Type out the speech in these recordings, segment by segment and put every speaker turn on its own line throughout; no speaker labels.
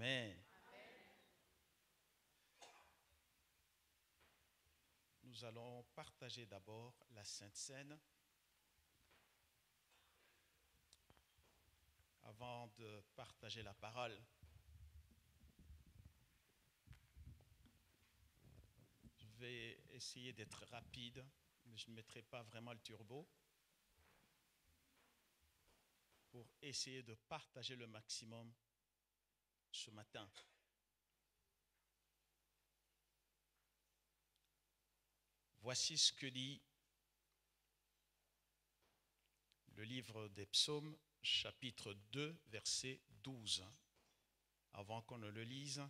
Amen. Nous allons partager d'abord la Sainte Seine avant de partager la parole. Je vais essayer d'être rapide, mais je ne mettrai pas vraiment le turbo pour essayer de partager le maximum ce matin. Voici ce que dit le livre des Psaumes, chapitre 2, verset 12. Avant qu'on ne le lise,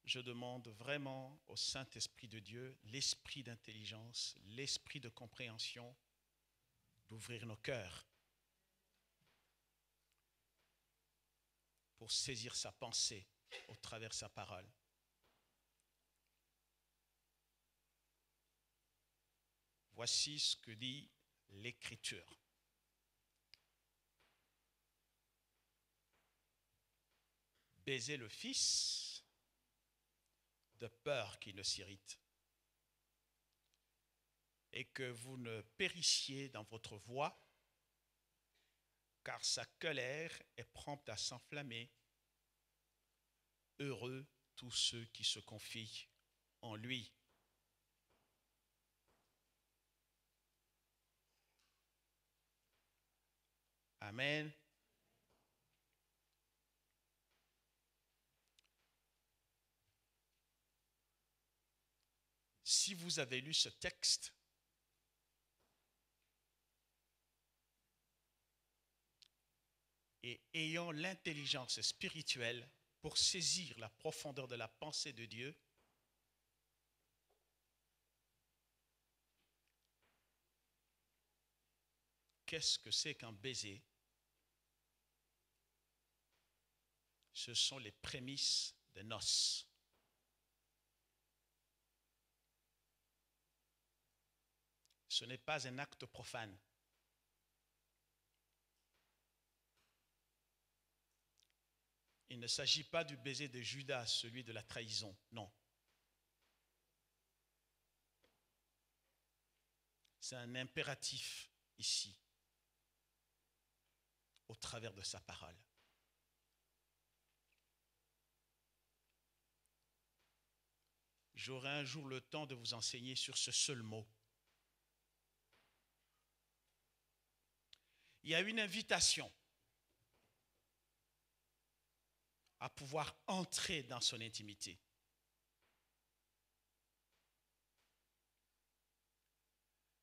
je demande vraiment au Saint-Esprit de Dieu, l'esprit d'intelligence, l'esprit de compréhension, d'ouvrir nos cœurs pour saisir sa pensée au travers de sa parole. Voici ce que dit l'Écriture. Baisez le Fils de peur qu'il ne s'irrite et que vous ne périssiez dans votre voie, car sa colère est prompte à s'enflammer. Heureux tous ceux qui se confient en lui. Amen. Si vous avez lu ce texte, et ayant l'intelligence spirituelle pour saisir la profondeur de la pensée de Dieu, qu'est-ce que c'est qu'un baiser? Ce sont les prémices des noces. Ce n'est pas un acte profane. Il ne s'agit pas du baiser de Judas, celui de la trahison, non. C'est un impératif ici, au travers de sa parole. J'aurai un jour le temps de vous enseigner sur ce seul mot. Il y a une invitation à pouvoir entrer dans son intimité.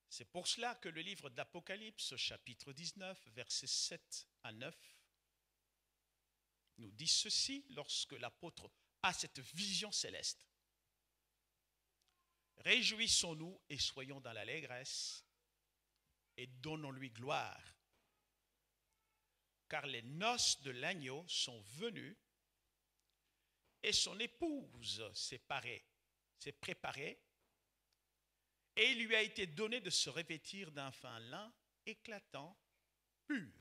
C'est pour cela que le livre d'Apocalypse, chapitre 19, versets 7 à 9, nous dit ceci lorsque l'apôtre a cette vision céleste. Réjouissons-nous et soyons dans l'allégresse et donnons-lui gloire, car les noces de l'agneau sont venues et son épouse s'est préparée, et il lui a été donné de se revêtir d'un fin lin éclatant, pur.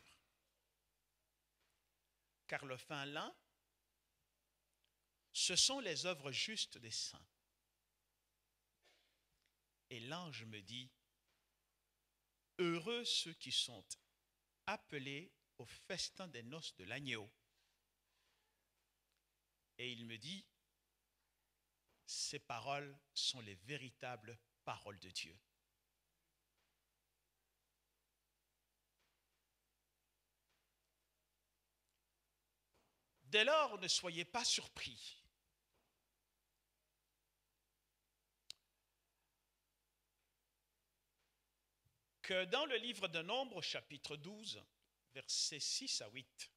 Car le fin lin, ce sont les œuvres justes des saints. Et l'ange me dit, heureux ceux qui sont appelés au festin des noces de l'agneau. Et il me dit, ces paroles sont les véritables paroles de Dieu. Dès lors, ne soyez pas surpris. Que dans le livre de Nombres, chapitre 12, versets 6 à 8,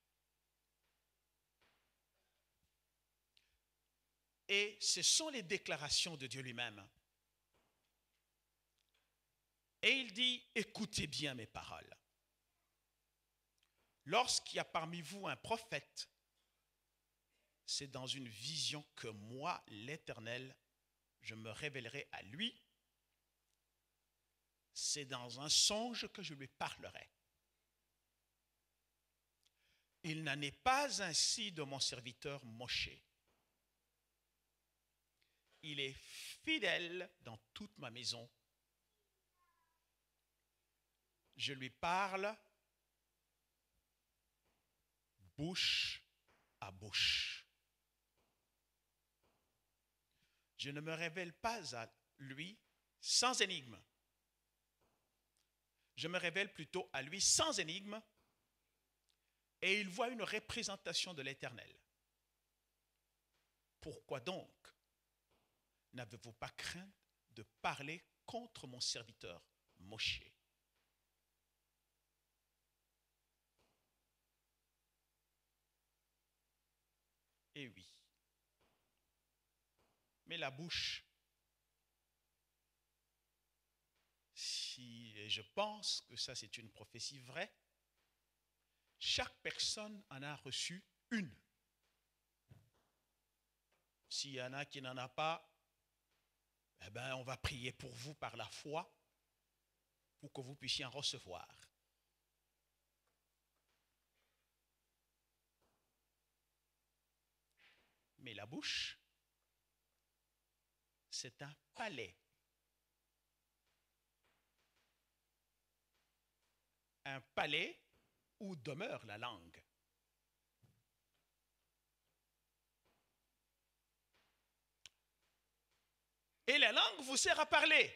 et ce sont les déclarations de Dieu lui-même. Et il dit, écoutez bien mes paroles. Lorsqu'il y a parmi vous un prophète, c'est dans une vision que moi, l'Éternel, je me révélerai à lui. C'est dans un songe que je lui parlerai. Il n'en est pas ainsi de mon serviteur Moshe. Il est fidèle dans toute ma maison. Je lui parle bouche à bouche. Je ne me révèle pas à lui sans énigme. Je me révèle plutôt à lui sans énigme et il voit une représentation de l'Éternel. Pourquoi donc n'avez-vous pas craint de parler contre mon serviteur Moshe? Eh oui. Mais la bouche, et je pense que ça c'est une prophétie vraie, chaque personne en a reçu une. S'il y en a qui n'en a pas, eh bien, on va prier pour vous par la foi pour que vous puissiez en recevoir. Mais la bouche, c'est un palais. Un palais où demeure la langue. Et la langue vous sert à parler.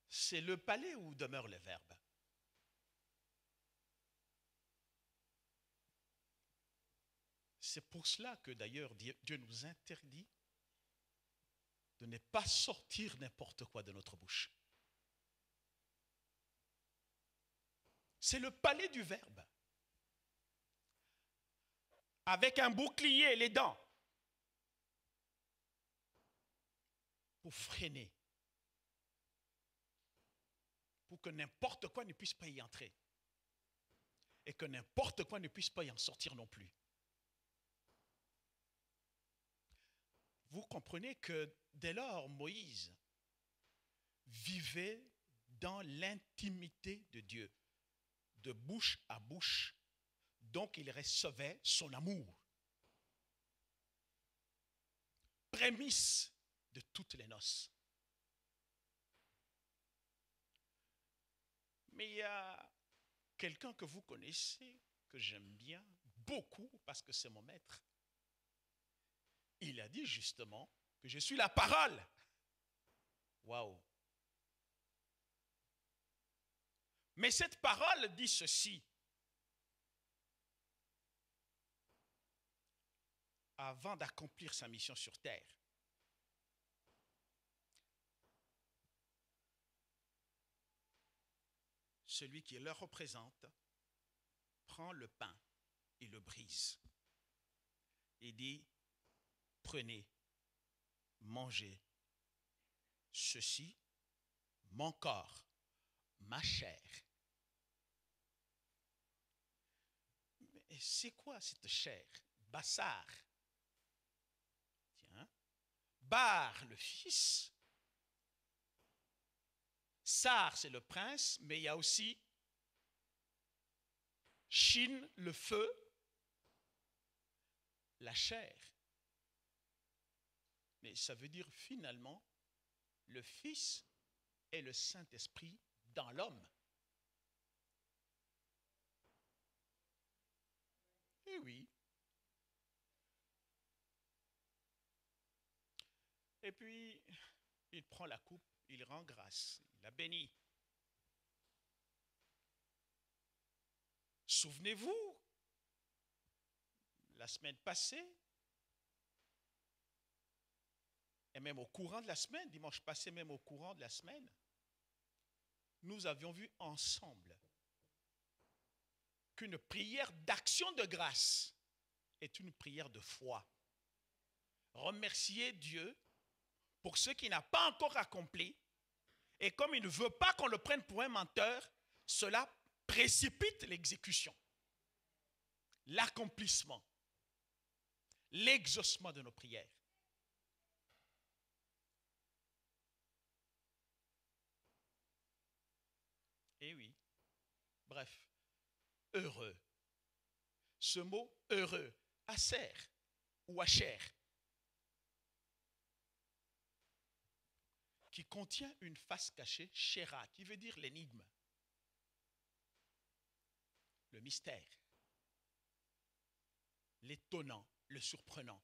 C'est le palais où demeure le verbe. C'est pour cela que d'ailleurs Dieu nous interdit de ne pas sortir n'importe quoi de notre bouche. C'est le palais du verbe. Avec un bouclier, les dents, pour freiner, pour que n'importe quoi ne puisse pas y entrer et que n'importe quoi ne puisse pas y en sortir non plus. Vous comprenez que dès lors, Moïse vivait dans l'intimité de Dieu, de bouche à bouche. Donc, il recevait son amour. Prémisse de toutes les noces. Mais il y a quelqu'un que vous connaissez, que j'aime bien, beaucoup, parce que c'est mon maître. Il a dit justement que je suis la parole. Waouh! Mais cette parole dit ceci. Avant d'accomplir sa mission sur terre. Celui qui le représente prend le pain et le brise. Et dit, prenez, mangez. Ceci, mon corps, ma chair. Mais c'est quoi cette chair? Bassar. Tiens. Bar, le fils. Sar, c'est le prince, mais il y a aussi Shin, le feu, la chair. Mais ça veut dire finalement le Fils et le Saint-Esprit dans l'homme. Eh oui. Et puis, il prend la coupe, il rend grâce, il la bénit. Souvenez-vous, la semaine passée, et même au courant de la semaine, dimanche passé, même au courant de la semaine, nous avions vu ensemble qu'une prière d'action de grâce est une prière de foi. Remercier Dieu pour ce qu'il n'a pas encore accompli, et comme il ne veut pas qu'on le prenne pour un menteur, cela précipite l'exécution, l'accomplissement, l'exaucement de nos prières. Eh oui. Bref, heureux. Ce mot heureux, aser ou acher, qui contient une face cachée, shera, qui veut dire l'énigme, le mystère, l'étonnant, le surprenant,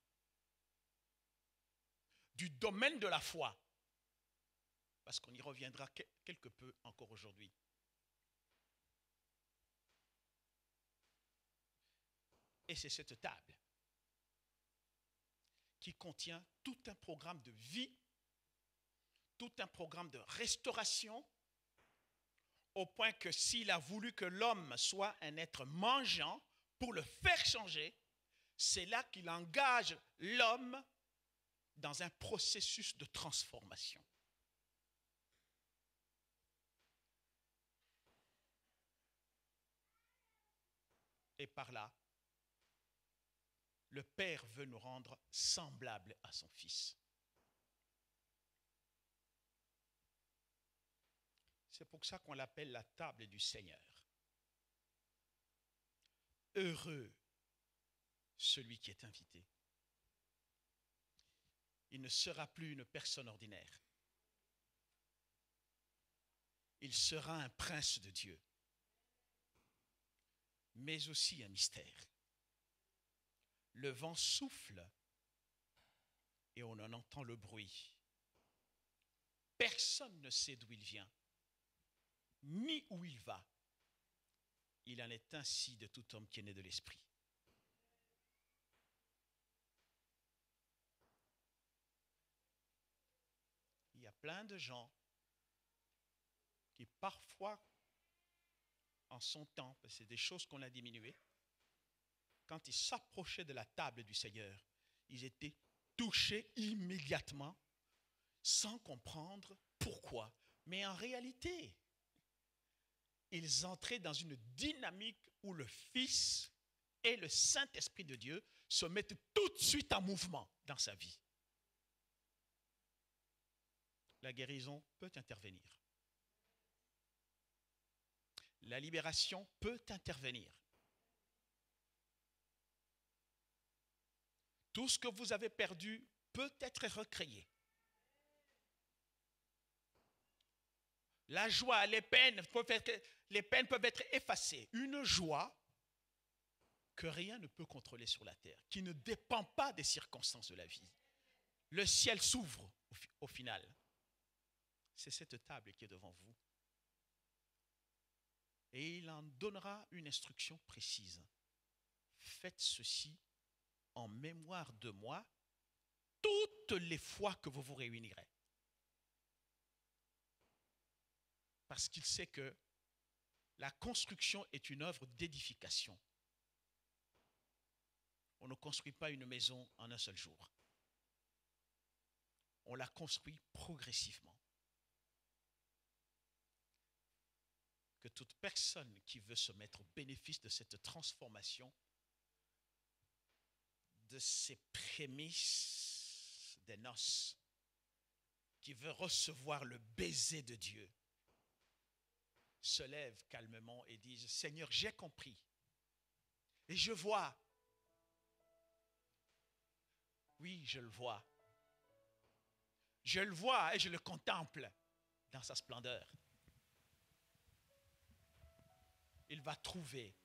du domaine de la foi, parce qu'on y reviendra quelque peu encore aujourd'hui. Et c'est cette table qui contient tout un programme de vie, tout un programme de restauration, au point que s'il a voulu que l'homme soit un être mangeant, pour le faire changer, c'est là qu'il engage l'homme dans un processus de transformation. Et par là, le Père veut nous rendre semblables à son Fils. C'est pour ça qu'on l'appelle la table du Seigneur. Heureux celui qui est invité. Il ne sera plus une personne ordinaire. Il sera un prince de Dieu, mais aussi un mystère. Le vent souffle et on en entend le bruit. Personne ne sait d'où il vient, ni où il va. Il en est ainsi de tout homme qui est né de l'Esprit. Il y a plein de gens qui parfois, en son temps, parce que c'est des choses qu'on a diminuées, quand ils s'approchaient de la table du Seigneur, ils étaient touchés immédiatement, sans comprendre pourquoi. Mais en réalité, ils entraient dans une dynamique où le Fils et le Saint-Esprit de Dieu se mettent tout de suite en mouvement dans sa vie. La guérison peut intervenir. La libération peut intervenir. Tout ce que vous avez perdu peut être recréé. La joie, les peines peuvent être effacées. Une joie que rien ne peut contrôler sur la terre, qui ne dépend pas des circonstances de la vie. Le ciel s'ouvre au final. C'est cette table qui est devant vous. Et il en donnera une instruction précise. Faites ceci en mémoire de moi toutes les fois que vous vous réunirez. Parce qu'il sait que la construction est une œuvre d'édification. On ne construit pas une maison en un seul jour. On la construit progressivement. Que toute personne qui veut se mettre au bénéfice de cette transformation, de ces prémices des noces, qui veut recevoir le baiser de Dieu, se lève calmement et dise: Seigneur, j'ai compris. Et je vois. Oui, je le vois. Je le vois et je le contemple dans sa splendeur. Il va trouver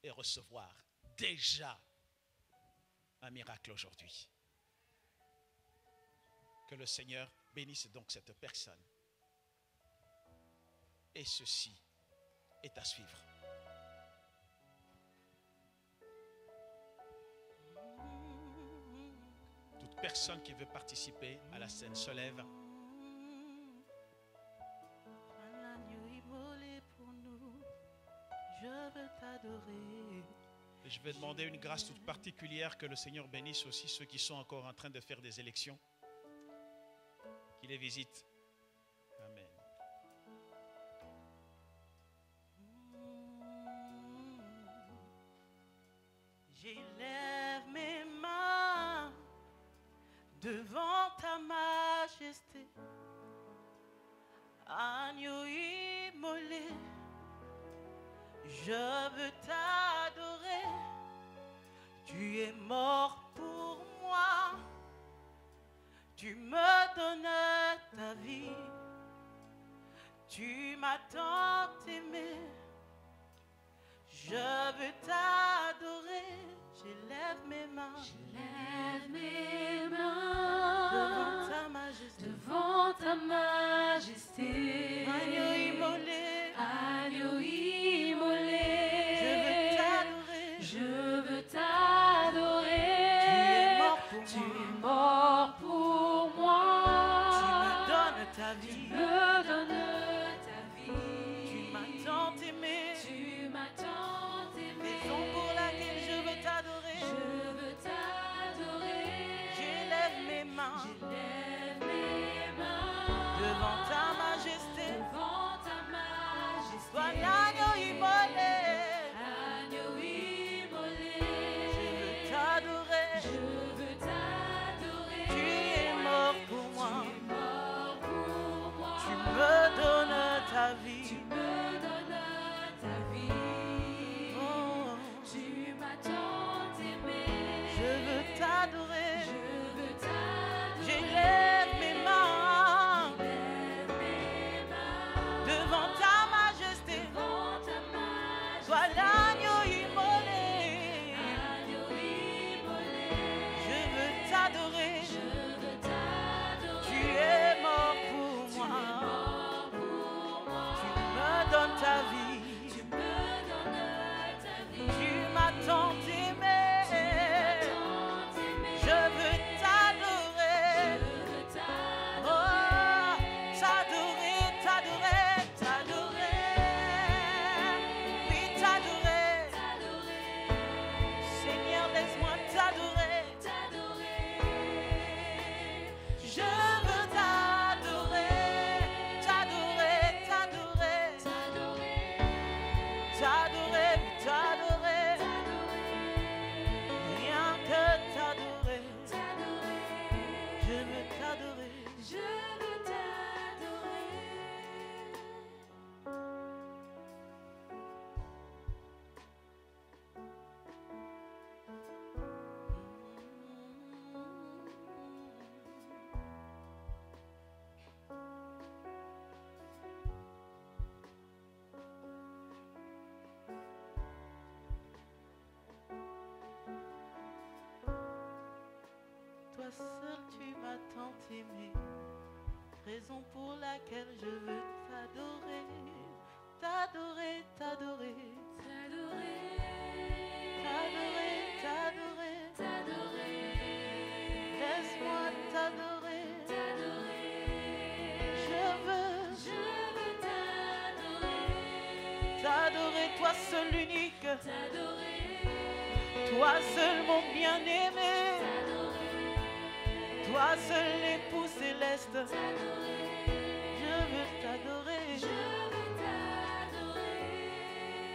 et recevoir déjà un miracle aujourd'hui. Que le Seigneur bénisse donc cette personne. Et ceci est à suivre. Toute personne qui veut participer à la scène se lève.
Je veux t'adorer.
Et je vais demander une grâce toute particulière, que le Seigneur bénisse aussi ceux qui sont encore en train de faire des élections. Qu'il les visite. Amen.
J'élève mes mains devant ta majesté. Agneau immolé Je veux t'adorer. Tu es mort pour moi. Tu me donnes ta vie. Tu m'as tant aimé. Je veux t'adorer. J'élève mes mains.
J'élève mes mains
Devant ta majesté.
devant ta majesté.
Agneau immolé.
Agneau immolé.
Je veux t'adorer.
Je veux t'adorer.
Tu es mort pour
Tu
moi.
es mort pour moi.
Tu me donnes ta
Tu
vie.
me donnes ta vie.
Tu m'as tant aimé.
Tu m'as tant aimé.
Raison pour laquelle je veux t'adorer.
Je veux t'adorer.
J'élève mes mains
J'élève mes mains
devant ta majesté.
devant ta majesté.
Toi l'agneau immolé.
Agneau immolé.
Je veux t'adorer.
Je veux t'adorer.
Tu es mort pour moi.
Tu es mort pour moi.
Tu me donnes ta
Tu
vie.
me donnes ta vie.
Oh,
Tu m'as tant aimé.
je veux t'adorer.
Je veux t'adorer.
J'élève mes mains
Lève mes mains
devant ta majesté.
devant ta majesté.
Toi l'agneau immolé.
Agneau immolé.
Je veux t'adorer.
Je veux t'adorer.
Tu es mort pour
Tu es
moi.
mort pour moi.
Tu me donnes ta vie.
Tu me donnes ta vie.
Tu m'as tant aimé.
Tant aimé.
Je veux t'adorer.
Je veux t'adorer.
Oh, t'adorer, t'adorer, t'adorer. Oui, t'adorer.
T'adorer.
Seigneur, laisse-moi t'adorer.
T'adorer.
Je veux t'adorer. T'adorer, t'adorer.
T'adorer.
T'adorer, oui, t'adorer.
T'adorer.
Rien que t'adorer.
T'adorer.
Je veux t'adorer.
Je veux t'adorer.
Toi seul tu m'as tant aimé, raison pour laquelle je veux t'adorer, t'adorer, t'adorer, t'adorer, t'adorer,
T'adorer.
laisse-moi t'adorer,
T'adorer.
je veux
t'adorer.
t'adorer, toi seul l'unique,
T'adorer.
toi seul mon bien-aimé,
T'adorer.
toi seul l'époux céleste,
T'adorer.
je veux t'adorer,
Je veux t'adorer.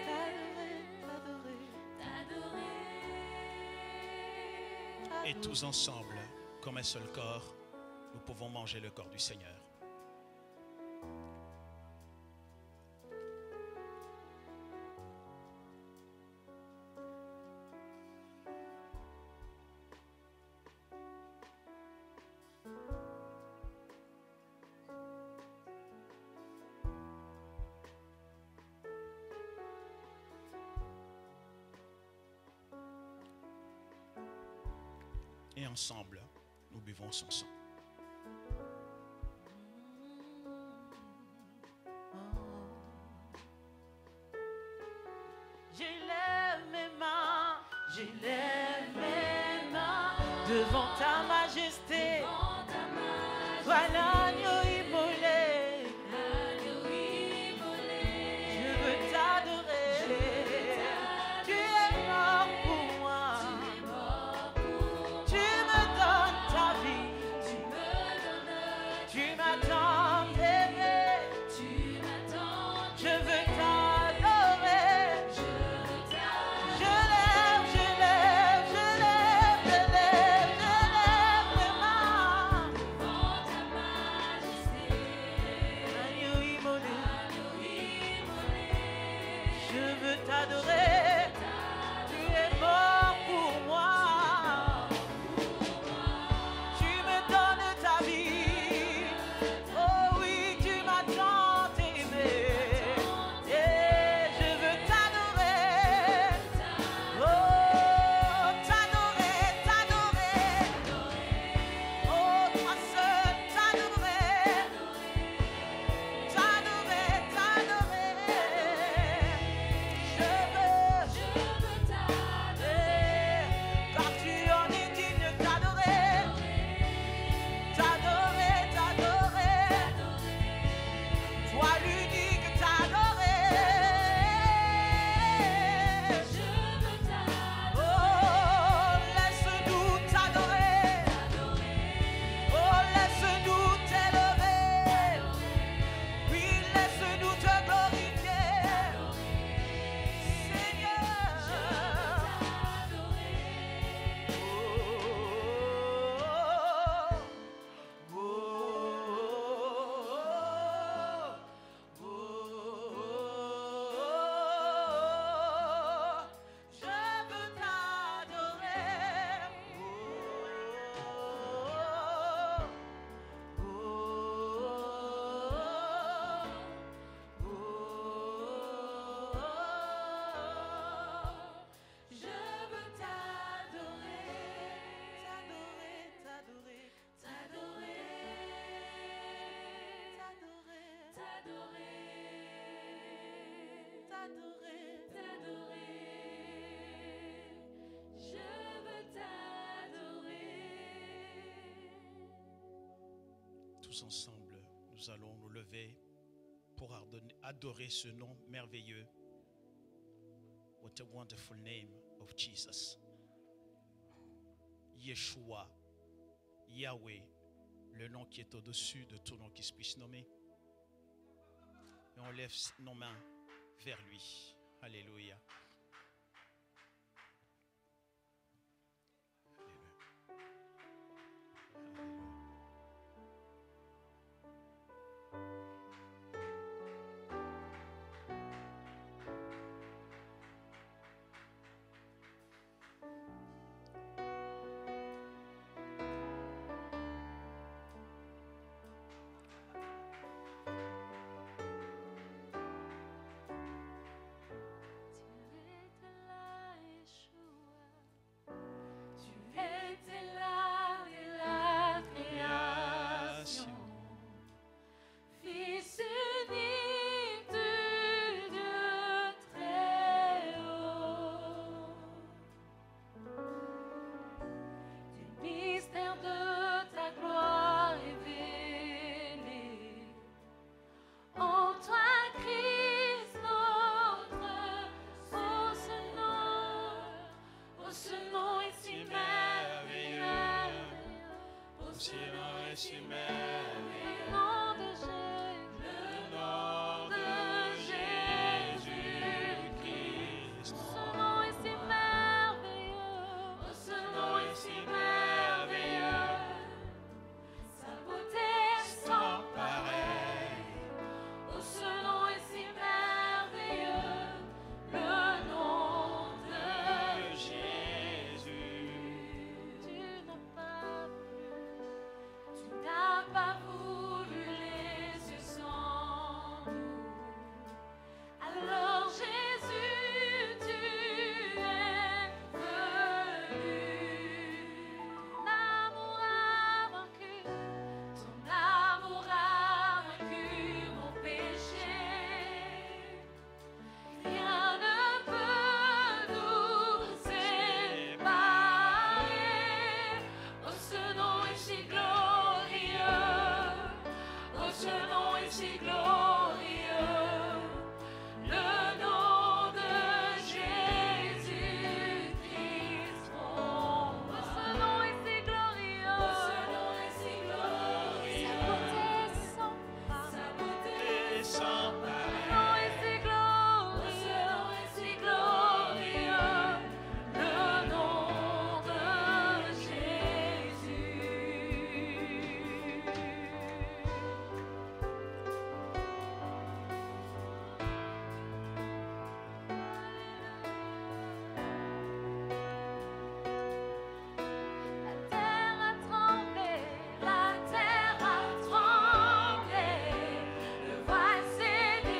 t'adorer, t'adorer.
T'adorer.
Et tous ensemble, comme un seul corps, nous pouvons manger le corps du Seigneur. Et ensemble, nous buvons son sang.
J'élève mes mains, j'élève mes mains devant ta majesté.
Devant ta majesté.
Toi l'agneau immolé,
Agneau immolé.
je veux t'adorer. Tu es mort pour moi,
Tu es mort pour
tu me donnes ta vie,
Tu me donnes.
tu m'as tant aimé.
Tu m'attends.
Je veux t'adorer.
Je veux t'adorer.
Je lève, je lève, je lève, je lève, je lève.
tous ensemble, nous allons nous lever pour adorer ce nom merveilleux. What a wonderful name of Jesus. Yeshua, Yahweh, le nom qui est au-dessus de tout nom qui se puisse nommer. Et on lève nos mains vers lui. Alléluia.
La terre a tremblé, le voile s'est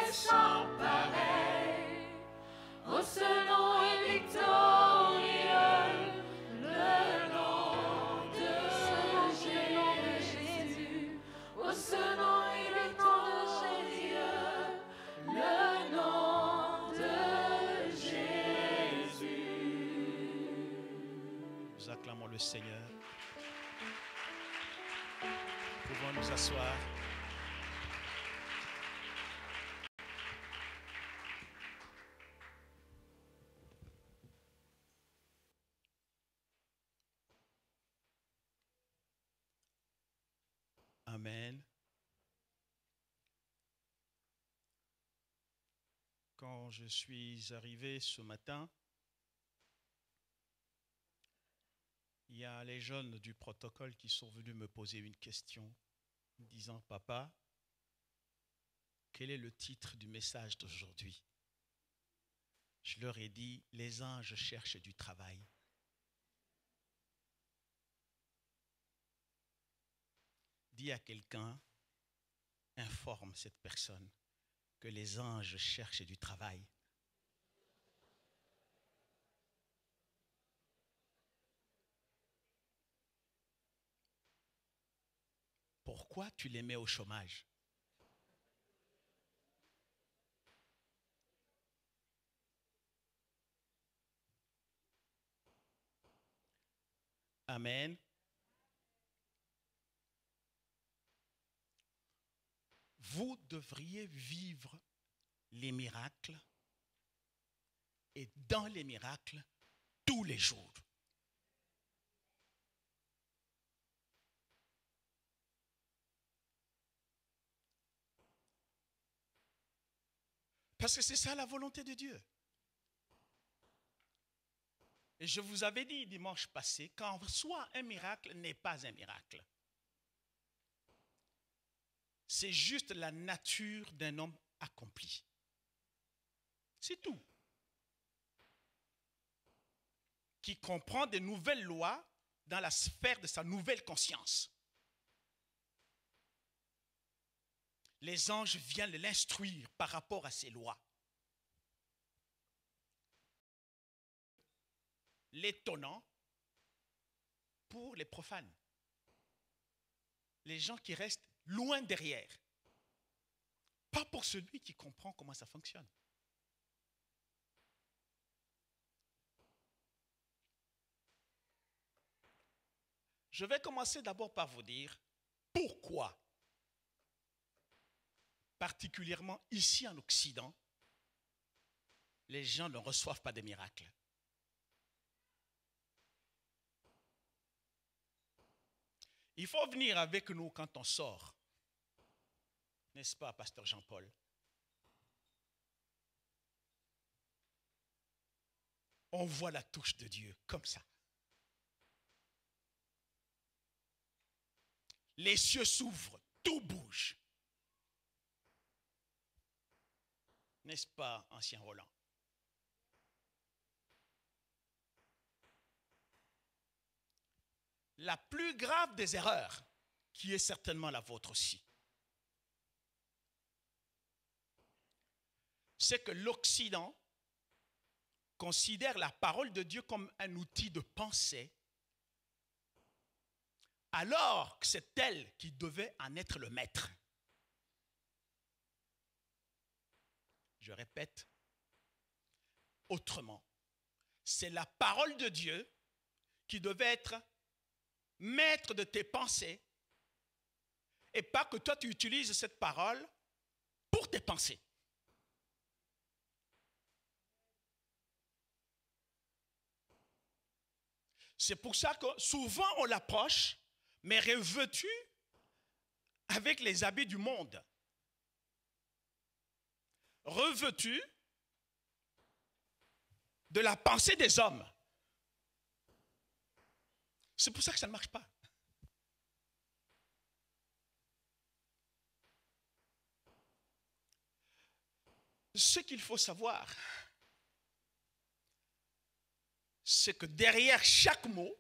est sans pareil. Oh, ce nom est victorieux, le nom de Jésus. Oh, ce nom est le nom de Jésus, le nom de Jésus.
Nous acclamons le Seigneur. Pouvons nous asseoir. Amen. Quand je suis arrivé ce matin, il y a les jeunes du protocole qui sont venus me poser une question, me disant, Papa, quel est le titre du message d'aujourd'hui? Je leur ai dit, les anges cherchent du travail. Dis à quelqu'un, informe cette personne que les anges cherchent du travail. Pourquoi tu les mets au chômage? Amen. Vous devriez vivre les miracles et dans les miracles tous les jours. Parce que c'est ça la volonté de Dieu. Et je vous avais dit dimanche passé qu'en soi, un miracle n'est pas un miracle. C'est juste la nature d'un homme accompli. C'est tout. Qui comprend de nouvelles lois dans la sphère de sa nouvelle conscience. Les anges viennent l'instruire par rapport à ces lois. L'étonnant pour les profanes. Les gens qui restent loin derrière. Pas pour celui qui comprend comment ça fonctionne. Je vais commencer d'abord par vous dire pourquoi, particulièrement ici en Occident, les gens ne reçoivent pas de miracles. Il faut venir avec nous quand on sort. N'est-ce pas, pasteur Jean-Paul? On voit la touche de Dieu comme ça. Les cieux s'ouvrent, tout bouge. N'est-ce pas, ancien Roland? La plus grave des erreurs, qui est certainement la vôtre aussi, c'est que l'Occident considère la parole de Dieu comme un outil de pensée, alors que c'est elle qui devait en être le maître. Je répète autrement, c'est la parole de Dieu qui devait être maître de tes pensées et pas que toi tu utilises cette parole pour tes pensées. C'est pour ça que souvent on l'approche, mais revêtu avec les habits du monde. Revêtu de la pensée des hommes. C'est pour ça que ça ne marche pas. Ce qu'il faut savoir, c'est que derrière chaque mot,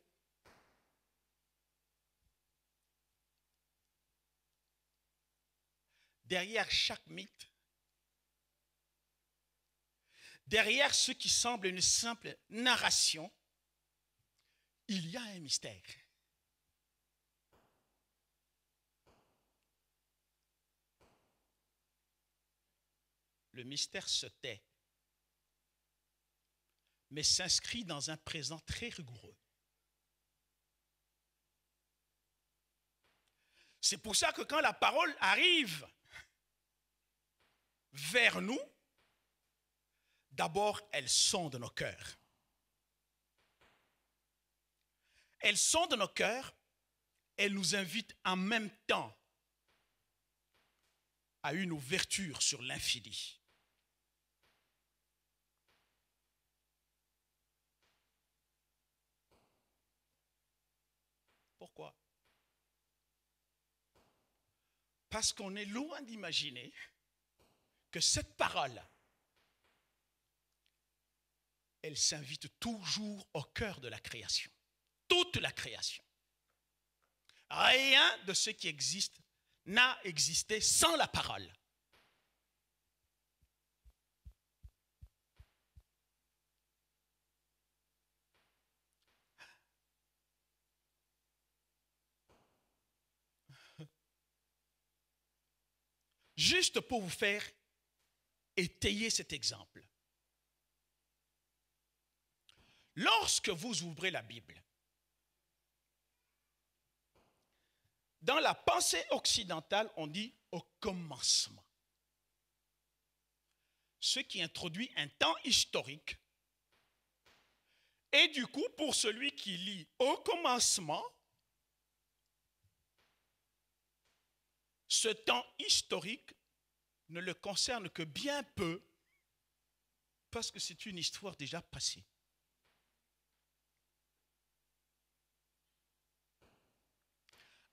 derrière chaque mythe, derrière ce qui semble une simple narration, il y a un mystère. Le mystère se tait, mais s'inscrit dans un présent très rigoureux. C'est pour ça que quand la parole arrive vers nous, d'abord, elle sonde nos cœurs. Elle sonde nos cœurs, elle nous invite en même temps à une ouverture sur l'infini. Pourquoi? Parce qu'on est loin d'imaginer que cette parole, elle s'invite toujours au cœur de la création. Toute la création. Rien de ce qui existe n'a existé sans la parole. Juste pour vous faire étayer cet exemple. Lorsque vous ouvrez la Bible, dans la pensée occidentale, on dit au commencement. Ce qui introduit un temps historique. Et du coup, pour celui qui lit au commencement, ce temps historique ne le concerne que bien peu, parce que c'est une histoire déjà passée.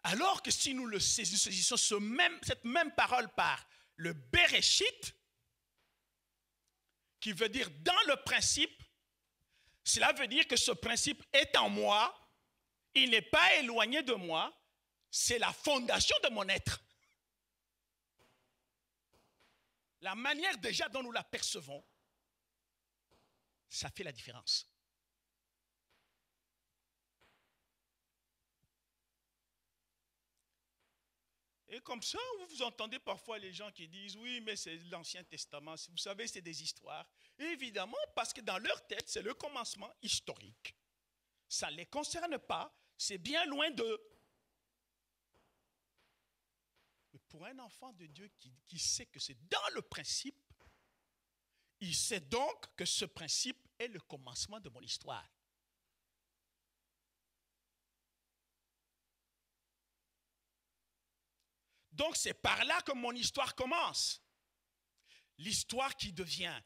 Alors que si nous saisissons cette même parole par le Bereshit, qui veut dire dans le principe, cela veut dire que ce principe est en moi, il n'est pas éloigné de moi, c'est la fondation de mon être. La manière déjà dont nous l'apercevons, ça fait la différence. Et comme ça, vous entendez parfois les gens qui disent « Oui, mais c'est l'Ancien Testament. » Vous savez, c'est des histoires. Et évidemment, parce que dans leur tête, c'est le commencement historique. Ça ne les concerne pas. C'est bien loin d'eux. Mais pour un enfant de Dieu qui sait que c'est dans le principe, il sait donc que ce principe est le commencement de mon histoire. Donc c'est par là que mon histoire commence. L'histoire qui devient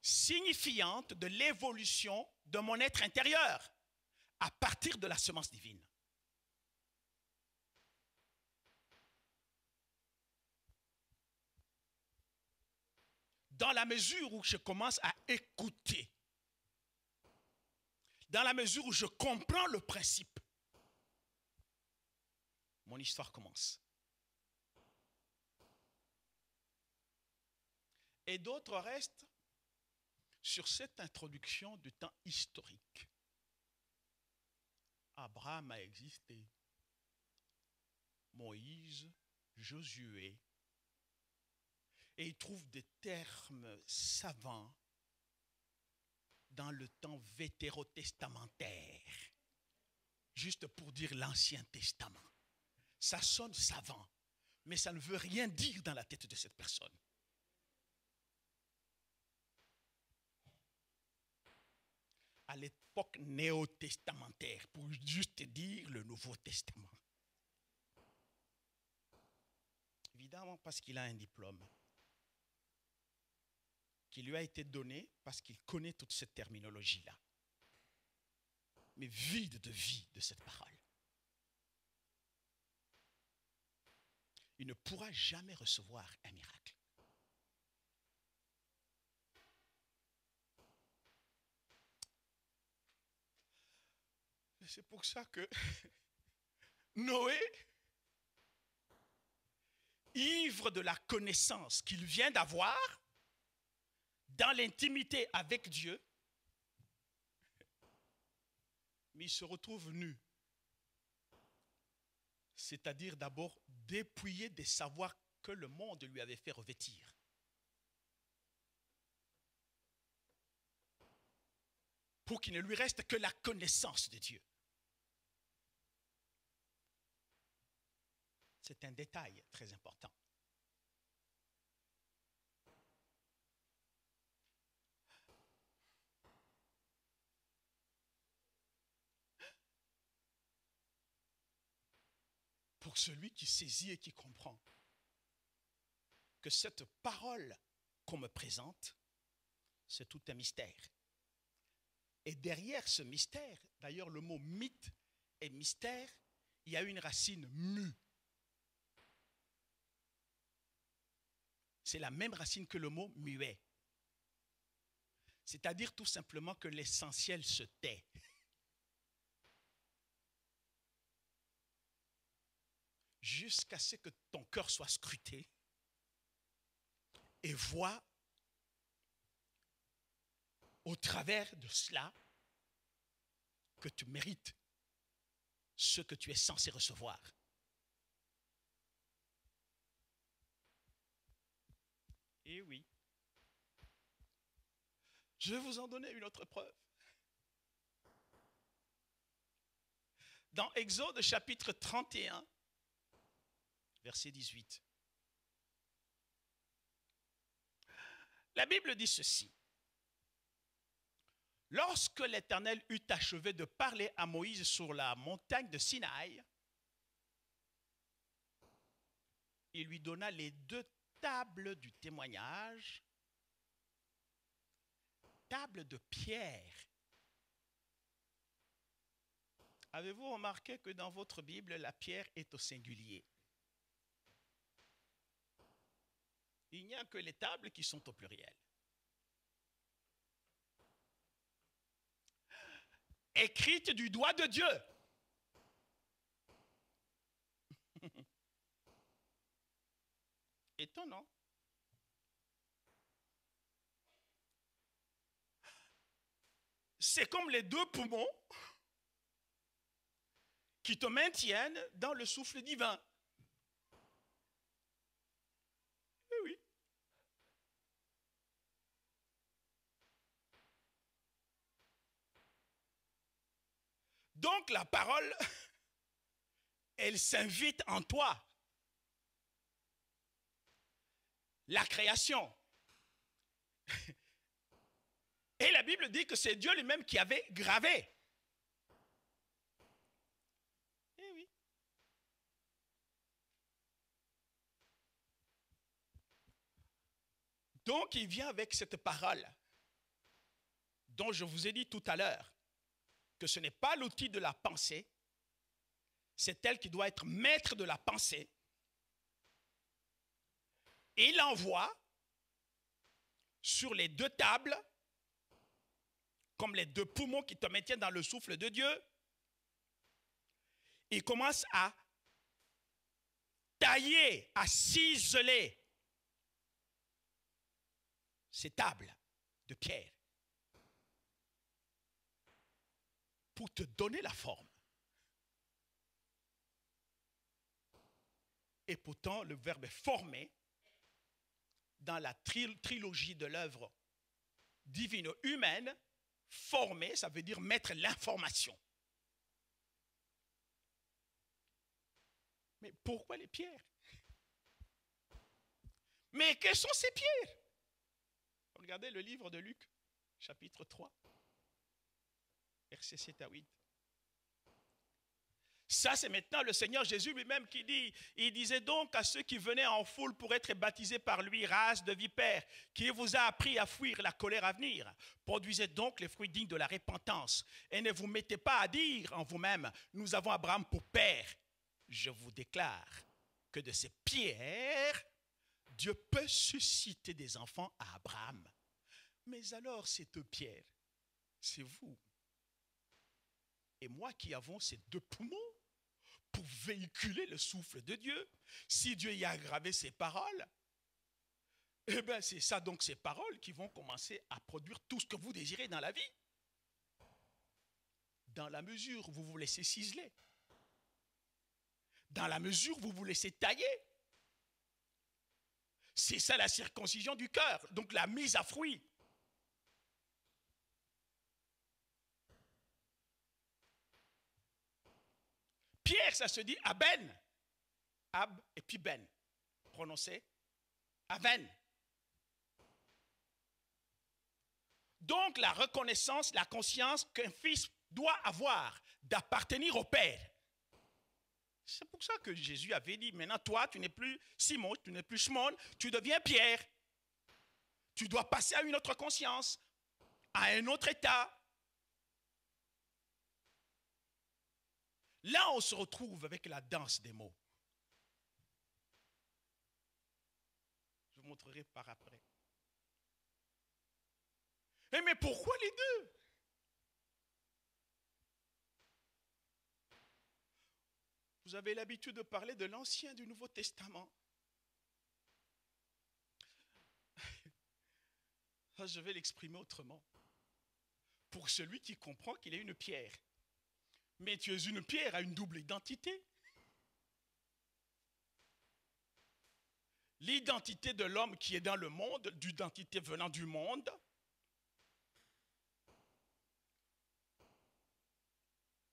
signifiante de l'évolution de mon être intérieur à partir de la semence divine. Dans la mesure où je commence à écouter, dans la mesure où je comprends le principe, mon histoire commence. Et d'autres restent sur cette introduction du temps historique. Abraham a existé, Moïse, Josué, et ils trouvent des termes savants dans le temps vétérotestamentaire, juste pour dire l'Ancien Testament. Ça sonne savant, mais ça ne veut rien dire dans la tête de cette personne. À l'époque néo-testamentaire, pour juste dire le Nouveau Testament. Évidemment parce qu'il a un diplôme qui lui a été donné parce qu'il connaît toute cette terminologie-là, mais vide de vie de cette parole. Il ne pourra jamais recevoir un miracle. C'est pour ça que Noé, ivre de la connaissance qu'il vient d'avoir, dans l'intimité avec Dieu, mais il se retrouve nu. C'est-à-dire d'abord dépouillé des savoirs que le monde lui avait fait revêtir. Pour qu'il ne lui reste que la connaissance de Dieu. C'est un détail très important. Pour celui qui saisit et qui comprend que cette parole qu'on me présente, c'est tout un mystère. Et derrière ce mystère, d'ailleurs le mot mythe et mystère, il y a une racine mu. C'est la même racine que le mot muet. C'est-à-dire tout simplement que l'essentiel se tait. Jusqu'à ce que ton cœur soit scruté et voit au travers de cela que tu mérites ce que tu es censé recevoir. Et oui. Je vais vous en donner une autre preuve. Dans Exode chapitre 31, verset 18. La Bible dit ceci. Lorsque l'Éternel eut achevé de parler à Moïse sur la montagne de Sinaï, il lui donna les 2 tables du témoignage, tables de pierre. Avez-vous remarqué que dans votre Bible, la pierre est au singulier? Il n'y a que les tables qui sont au pluriel. Écrites du doigt de Dieu. Étonnant. C'est comme les 2 poumons qui te maintiennent dans le souffle divin. Eh oui. Donc la parole, elle s'invite en toi. La création. Et la Bible dit que c'est Dieu lui-même qui avait gravé. Eh oui. Donc il vient avec cette parole dont je vous ai dit tout à l'heure que ce n'est pas l'outil de la pensée, c'est elle qui doit être maître de la pensée. Et il envoie sur les 2 tables, comme les 2 poumons qui te maintiennent dans le souffle de Dieu, il commence à tailler, à ciseler ces tables de pierre pour te donner la forme. Et pourtant, le verbe est formé dans la trilogie de l'œuvre divine humaine. Former, ça veut dire mettre l'information. Mais pourquoi les pierres? Mais quelles sont ces pierres? Regardez le livre de Luc, chapitre 3, versets 7 à 8. Ça, c'est maintenant le Seigneur Jésus lui-même qui dit, il disait donc à ceux qui venaient en foule pour être baptisés par lui, race de vipères, qui vous a appris à fuir la colère à venir. Produisez donc les fruits dignes de la repentance et ne vous mettez pas à dire en vous-même, nous avons Abraham pour père. Je vous déclare que de ces pierres, Dieu peut susciter des enfants à Abraham. Mais alors ces 2 pierres, c'est vous et moi qui avons ces 2 poumons pour véhiculer le souffle de Dieu. Si Dieu y a gravé ses paroles, Eh bien, c'est ça, donc, ces paroles qui vont commencer à produire tout ce que vous désirez dans la vie. Dans la mesure où vous vous laissez ciseler. Dans la mesure où vous vous laissez tailler. C'est ça la circoncision du cœur, donc la mise à fruit. Pierre, ça se dit Aben. Ab et puis Ben. Prononcé Aven. Donc la reconnaissance, la conscience qu'un fils doit avoir d'appartenir au Père. C'est pour ça que Jésus avait dit, maintenant toi, tu n'es plus Simon, tu n'es plus Shimon, tu deviens Pierre. Tu dois passer à une autre conscience, à un autre état. Là, on se retrouve avec la danse des mots. Je vous montrerai par après. Mais pourquoi les deux? Vous avez l'habitude de parler de l'Ancien et du Nouveau Testament. Je vais l'exprimer autrement. Pour celui qui comprend qu'il est une pierre. Mais tu es une pierre à une double identité. L'identité de l'homme qui est dans le monde, l'identité venant du monde,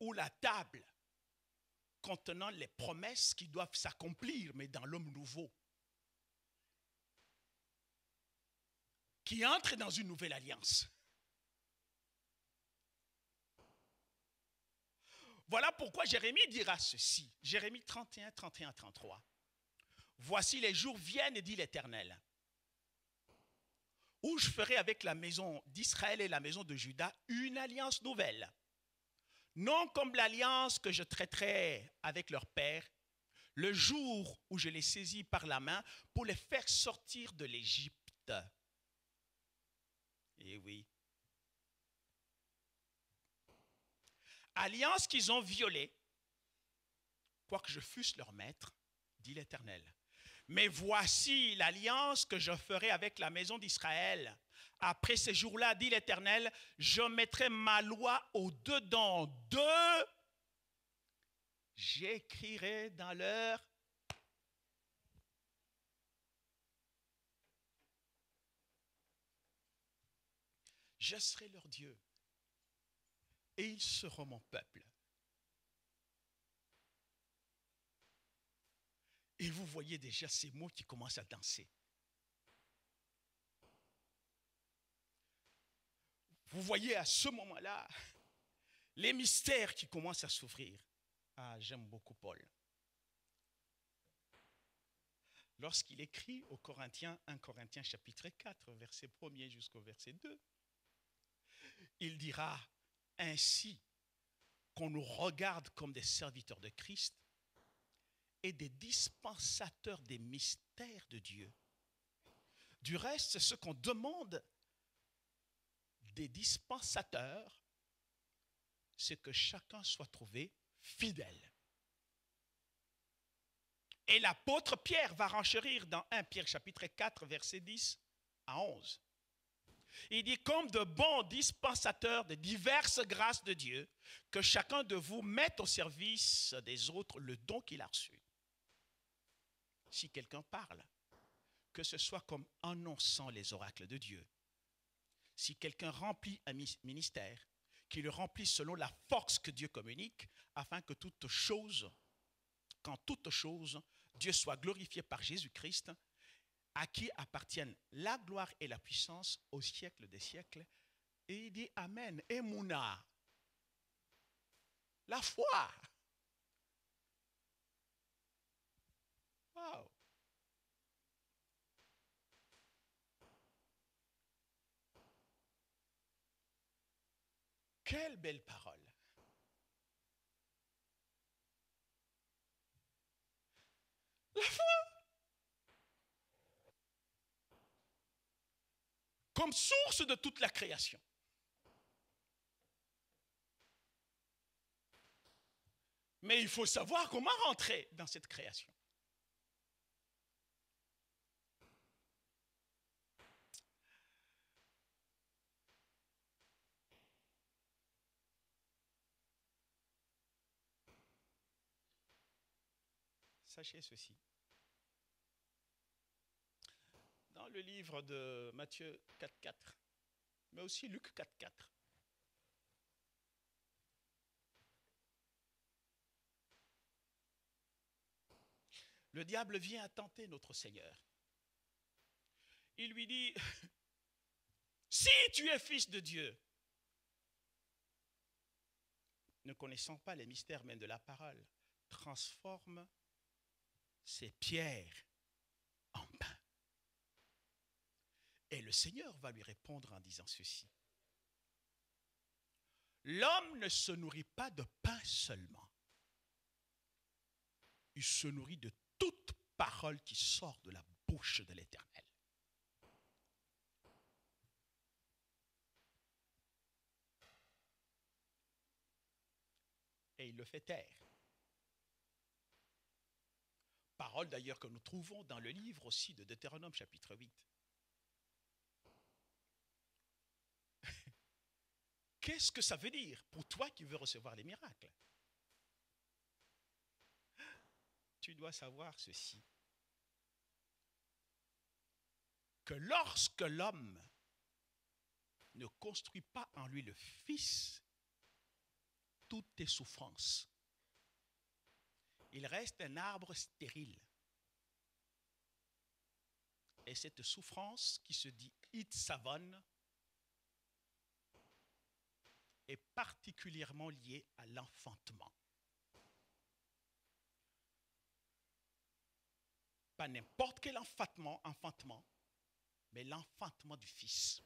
ou la table contenant les promesses qui doivent s'accomplir, mais dans l'homme nouveau, qui entre dans une nouvelle alliance. Voilà pourquoi Jérémie dira ceci. Jérémie 31, 31, 33. Voici les jours viennent, dit l'Éternel, où je ferai avec la maison d'Israël et la maison de Juda une alliance nouvelle. Non comme l'alliance que je traiterai avec leur père, le jour où je les saisis par la main pour les faire sortir de l'Égypte. Eh oui. Alliance qu'ils ont violée, quoique je fusse leur maître, dit l'Éternel. Mais voici l'alliance que je ferai avec la maison d'Israël. Après ces jours-là, dit l'Éternel, je mettrai ma loi au-dedans d'eux. J'écrirai dans leur... Je serai leur Dieu. Et ils seront mon peuple. Et vous voyez déjà ces mots qui commencent à danser. Vous voyez à ce moment-là les mystères qui commencent à s'ouvrir. Ah, j'aime beaucoup Paul. Lorsqu'il écrit aux Corinthiens, 1 Corinthiens chapitre 4, verset 1er jusqu'au verset 2, il dira ainsi qu'on nous regarde comme des serviteurs de Christ et des dispensateurs des mystères de Dieu. Du reste, c'est ce qu'on demande des dispensateurs, c'est que chacun soit trouvé fidèle. Et l'apôtre Pierre va renchérir dans 1 Pierre chapitre 4, verset 10 à 11. Il dit, comme de bons dispensateurs de diverses grâces de Dieu, que chacun de vous mette au service des autres le don qu'il a reçu. Si quelqu'un parle, que ce soit comme annonçant les oracles de Dieu. Si quelqu'un remplit un ministère, qu'il le remplisse selon la force que Dieu communique, afin que qu'en toute chose, Dieu soit glorifié par Jésus-Christ, à qui appartiennent la gloire et la puissance au siècle des siècles. Et il dit Amen, Emouna, la foi. Wow. Quelle belle parole. La foi. Comme source de toute la création. Mais il faut savoir comment rentrer dans cette création. sachez ceci. Dans le livre de Matthieu 4.4, mais aussi Luc 4.4, le diable vient à tenter notre Seigneur. Il lui dit, si tu es fils de Dieu, ne connaissant pas les mystères même de la parole, transforme ces pierres en pain. Et le Seigneur va lui répondre en disant ceci. L'homme ne se nourrit pas de pain seulement. Il se nourrit de toute parole qui sort de la bouche de l'Éternel. Et il le fait taire. Parole d'ailleurs que nous trouvons dans le livre aussi de Deutéronome chapitre 8. Qu'est-ce que ça veut dire pour toi qui veux recevoir les miracles? Tu dois savoir ceci. Que lorsque l'homme ne construit pas en lui le Fils, toutes tes souffrances, il reste un arbre stérile. Et cette souffrance qui se dit Itzavon est particulièrement liée à l'enfantement. Pas n'importe quel enfantement, mais l'enfantement du Fils.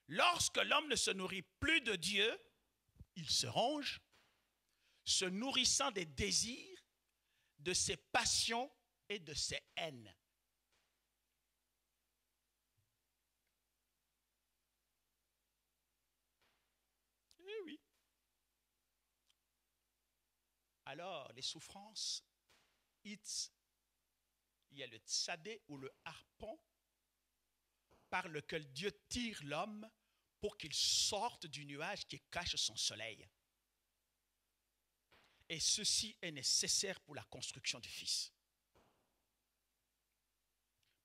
Lorsque l'homme ne se nourrit plus de Dieu, il se ronge, se nourrissant des désirs, de ses passions et de ses haines. Eh oui. Alors, les souffrances, il y a le tsadé ou le harpon par lequel Dieu tire l'homme pour qu'il sorte du nuage qui cache son soleil. Et ceci est nécessaire pour la construction du Fils.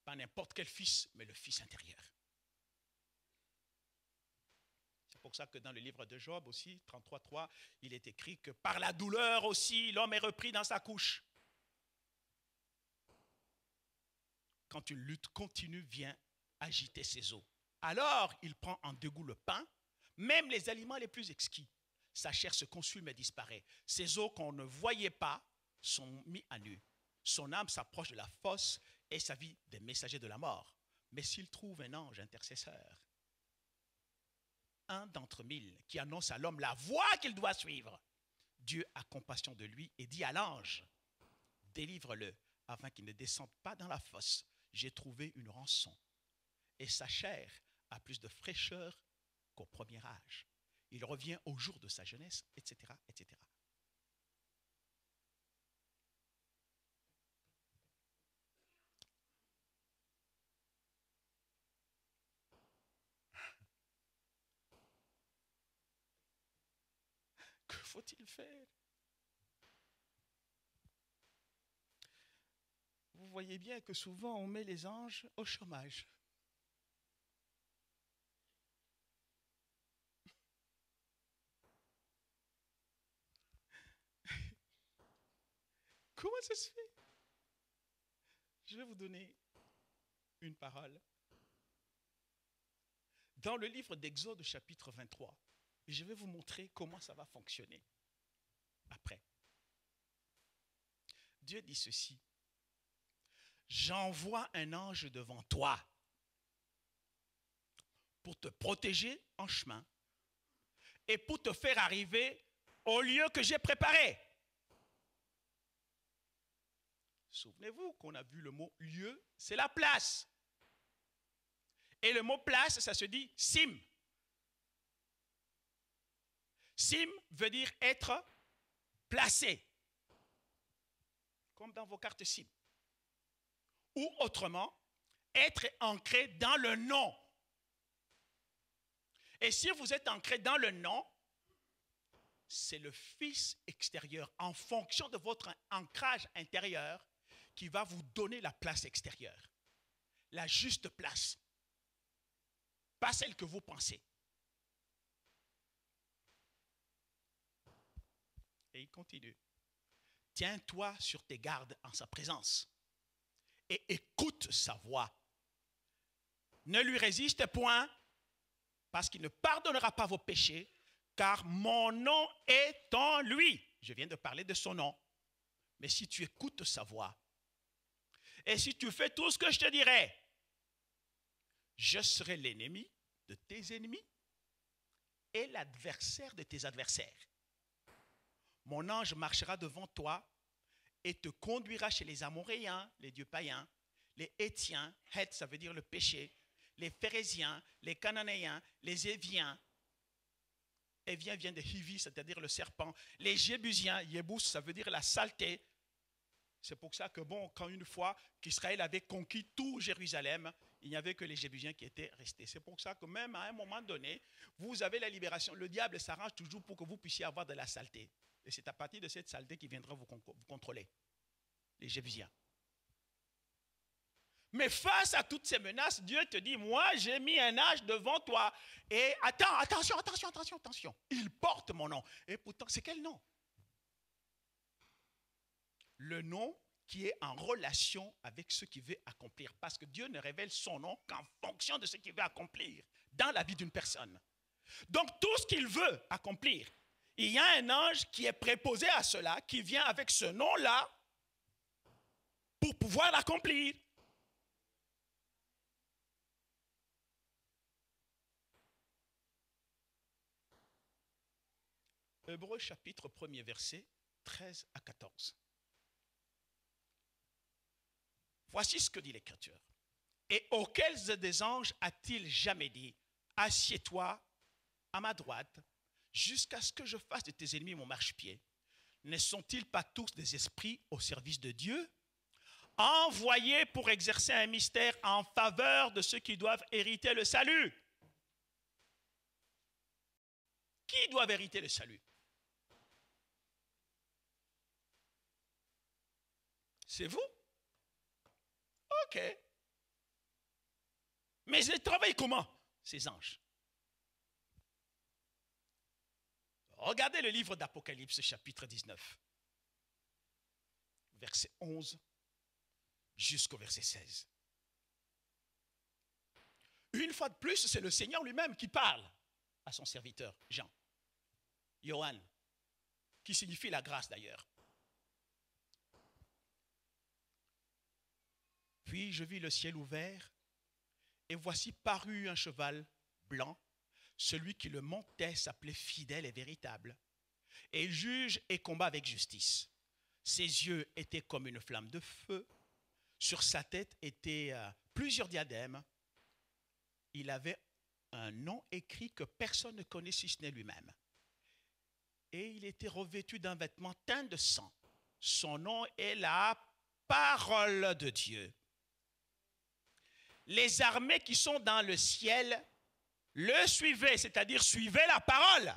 Pas n'importe quel Fils, mais le Fils intérieur. C'est pour ça que dans le livre de Job aussi, 33.3, il est écrit que par la douleur aussi, l'homme est repris dans sa couche. Quand une lutte continue vient agiter ses os. Alors, il prend en dégoût le pain, même les aliments les plus exquis. Sa chair se consume et disparaît. Ses os qu'on ne voyait pas sont mis à nu. Son âme s'approche de la fosse et sa vie des messagers de la mort. Mais s'il trouve un ange intercesseur, un d'entre 1000, qui annonce à l'homme la voie qu'il doit suivre, Dieu a compassion de lui et dit à l'ange, délivre-le afin qu'il ne descende pas dans la fosse. J'ai trouvé une rançon. Et sa chair a plus de fraîcheur qu'au premier âge. Il revient au jour de sa jeunesse, etc., etc. Que faut-il faire? Vous voyez bien que souvent on met les anges au chômage. Comment ça se fait? Je vais vous donner une parole. Dans le livre d'Exode chapitre 23, et je vais vous montrer comment ça va fonctionner après. Dieu dit ceci. J'envoie un ange devant toi pour te protéger en chemin et pour te faire arriver au lieu que j'ai préparé. Souvenez-vous qu'on a vu le mot lieu, c'est la place. Et le mot place, ça se dit sim. Sim veut dire être placé, comme dans vos cartes SIM. Ou autrement, être ancré dans le nom. Et si vous êtes ancré dans le nom, c'est le fils extérieur, en fonction de votre ancrage intérieur, qui va vous donner la place extérieure. La juste place. Pas celle que vous pensez. Et il continue. Tiens-toi sur tes gardes en sa présence et écoute sa voix. Ne lui résiste point, parce qu'il ne pardonnera pas vos péchés, car mon nom est en lui. Je viens de parler de son nom. Mais si tu écoutes sa voix, et si tu fais tout ce que je te dirai, je serai l'ennemi de tes ennemis et l'adversaire de tes adversaires. Mon ange marchera devant toi et te conduira chez les Amoréens, les dieux païens, les Hétiens, Heth, ça veut dire le péché, les Phérésiens, les Cananéens, les Éviens. Évien vient de Hivi, c'est-à-dire le serpent. Les Jébusiens, Yébus, ça veut dire la saleté. C'est pour ça que, bon, quand une fois qu'Israël avait conquis tout Jérusalem, il n'y avait que les Jébusiens qui étaient restés. C'est pour ça que même à un moment donné, vous avez la libération. Le diable s'arrange toujours pour que vous puissiez avoir de la saleté. Et c'est à partir de cette saleté qu'il viendra vous contrôler. Les Jébusiens. Mais face à toutes ces menaces, Dieu te dit, moi j'ai mis un âge devant toi. Et attention. Il porte mon nom. Et pourtant, c'est quel nom? Le nom qui est en relation avec ce qu'il veut accomplir. Parce que Dieu ne révèle son nom qu'en fonction de ce qu'il veut accomplir dans la vie d'une personne. Donc tout ce qu'il veut accomplir, il y a un ange qui est préposé à cela, qui vient avec ce nom-là pour pouvoir l'accomplir. Hébreux chapitre 1er verset 13 à 14. Voici ce que dit l'Écriture. Et auxquels des anges a-t-il jamais dit, assieds-toi à ma droite, jusqu'à ce que je fasse de tes ennemis mon marchepied? Ne sont-ils pas tous des esprits au service de Dieu, envoyés pour exercer un mystère en faveur de ceux qui doivent hériter le salut? Qui doivent hériter le salut? C'est vous? Ok. Mais ils travaillent comment, ces anges? Regardez le livre d'Apocalypse, chapitre 19, verset 11 jusqu'au verset 16. Une fois de plus, c'est le Seigneur lui-même qui parle à son serviteur, Jean, Yohan, qui signifie la grâce d'ailleurs. Puis je vis le ciel ouvert, et voici parut un cheval blanc. Celui qui le montait s'appelait fidèle et véritable. Et il juge et combat avec justice. Ses yeux étaient comme une flamme de feu. Sur sa tête étaient plusieurs diadèmes. Il avait un nom écrit que personne ne connaît si ce n'est lui-même. Et il était revêtu d'un vêtement teint de sang. Son nom est la parole de Dieu. Les armées qui sont dans le ciel le suivaient, c'est-à-dire suivaient la parole.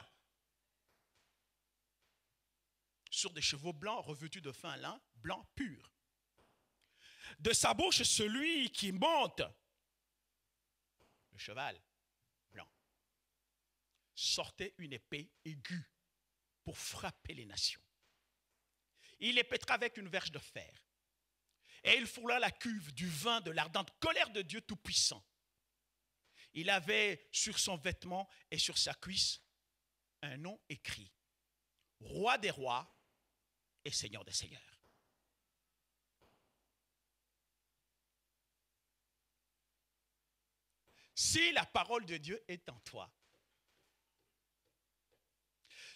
Sur des chevaux blancs revêtus de fin lin, blanc pur. De sa bouche, celui qui monte, le cheval blanc, sortait une épée aiguë pour frapper les nations. Il les pétra avec une verge de fer. Et il fourra la cuve du vin de l'ardente colère de Dieu Tout-Puissant. Il avait sur son vêtement et sur sa cuisse un nom écrit, Roi des rois et Seigneur des seigneurs. Si la parole de Dieu est en toi,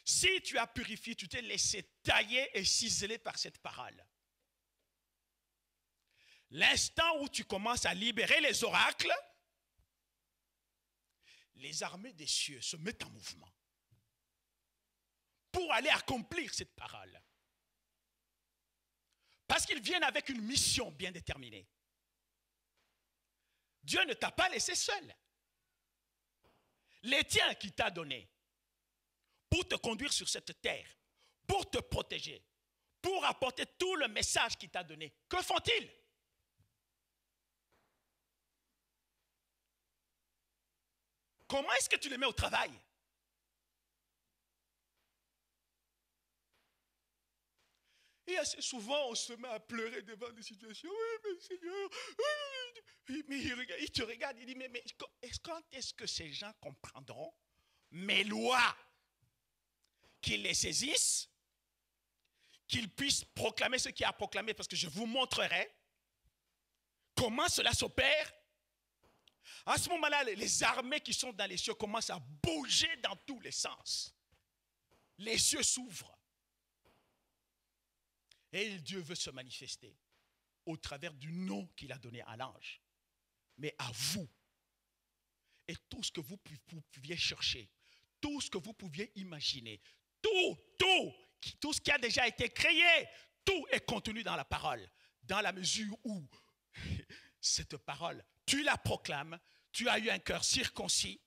si tu as purifié, tu t'es laissé tailler et ciseler par cette parole, l'instant où tu commences à libérer les oracles, les armées des cieux se mettent en mouvement pour aller accomplir cette parole. Parce qu'ils viennent avec une mission bien déterminée. Dieu ne t'a pas laissé seul. Les tiens qu'il t'a donnés pour te conduire sur cette terre, pour te protéger, pour apporter tout le message qu'il t'a donné. Que font-ils? Comment est-ce que tu les mets au travail? Et assez souvent, on se met à pleurer devant des situations. Oui, mais Seigneur, mais il te regarde, il dit, mais quand est-ce que ces gens comprendront mes lois? Qu'ils les saisissent, qu'ils puissent proclamer ce qu'il y a à proclamer, parce que je vous montrerai comment cela s'opère. À ce moment-là, les armées qui sont dans les cieux commencent à bouger dans tous les sens. Les cieux s'ouvrent. Et Dieu veut se manifester au travers du nom qu'il a donné à l'ange. Mais à vous. Et tout ce que vous pouviez chercher, tout ce que vous pouviez imaginer, tout ce qui a déjà été créé, tout est contenu dans la parole. Dans la mesure où cette parole, tu la proclames, tu as eu un cœur circoncis.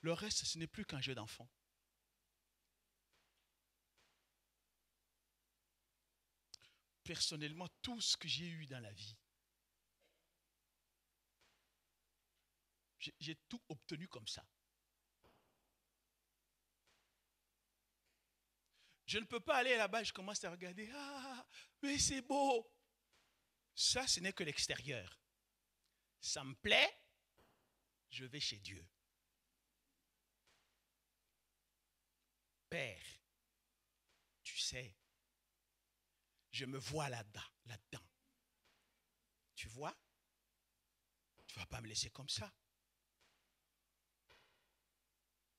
Le reste, ce n'est plus qu'un jeu d'enfant. Personnellement, tout ce que j'ai eu dans la vie, j'ai tout obtenu comme ça. Je ne peux pas aller là-bas et je commence à regarder. Ah, mais c'est beau. Ça, ce n'est que l'extérieur. Ça me plaît, je vais chez Dieu. Père, tu sais, je me vois là-dedans. Tu vois? Tu ne vas pas me laisser comme ça.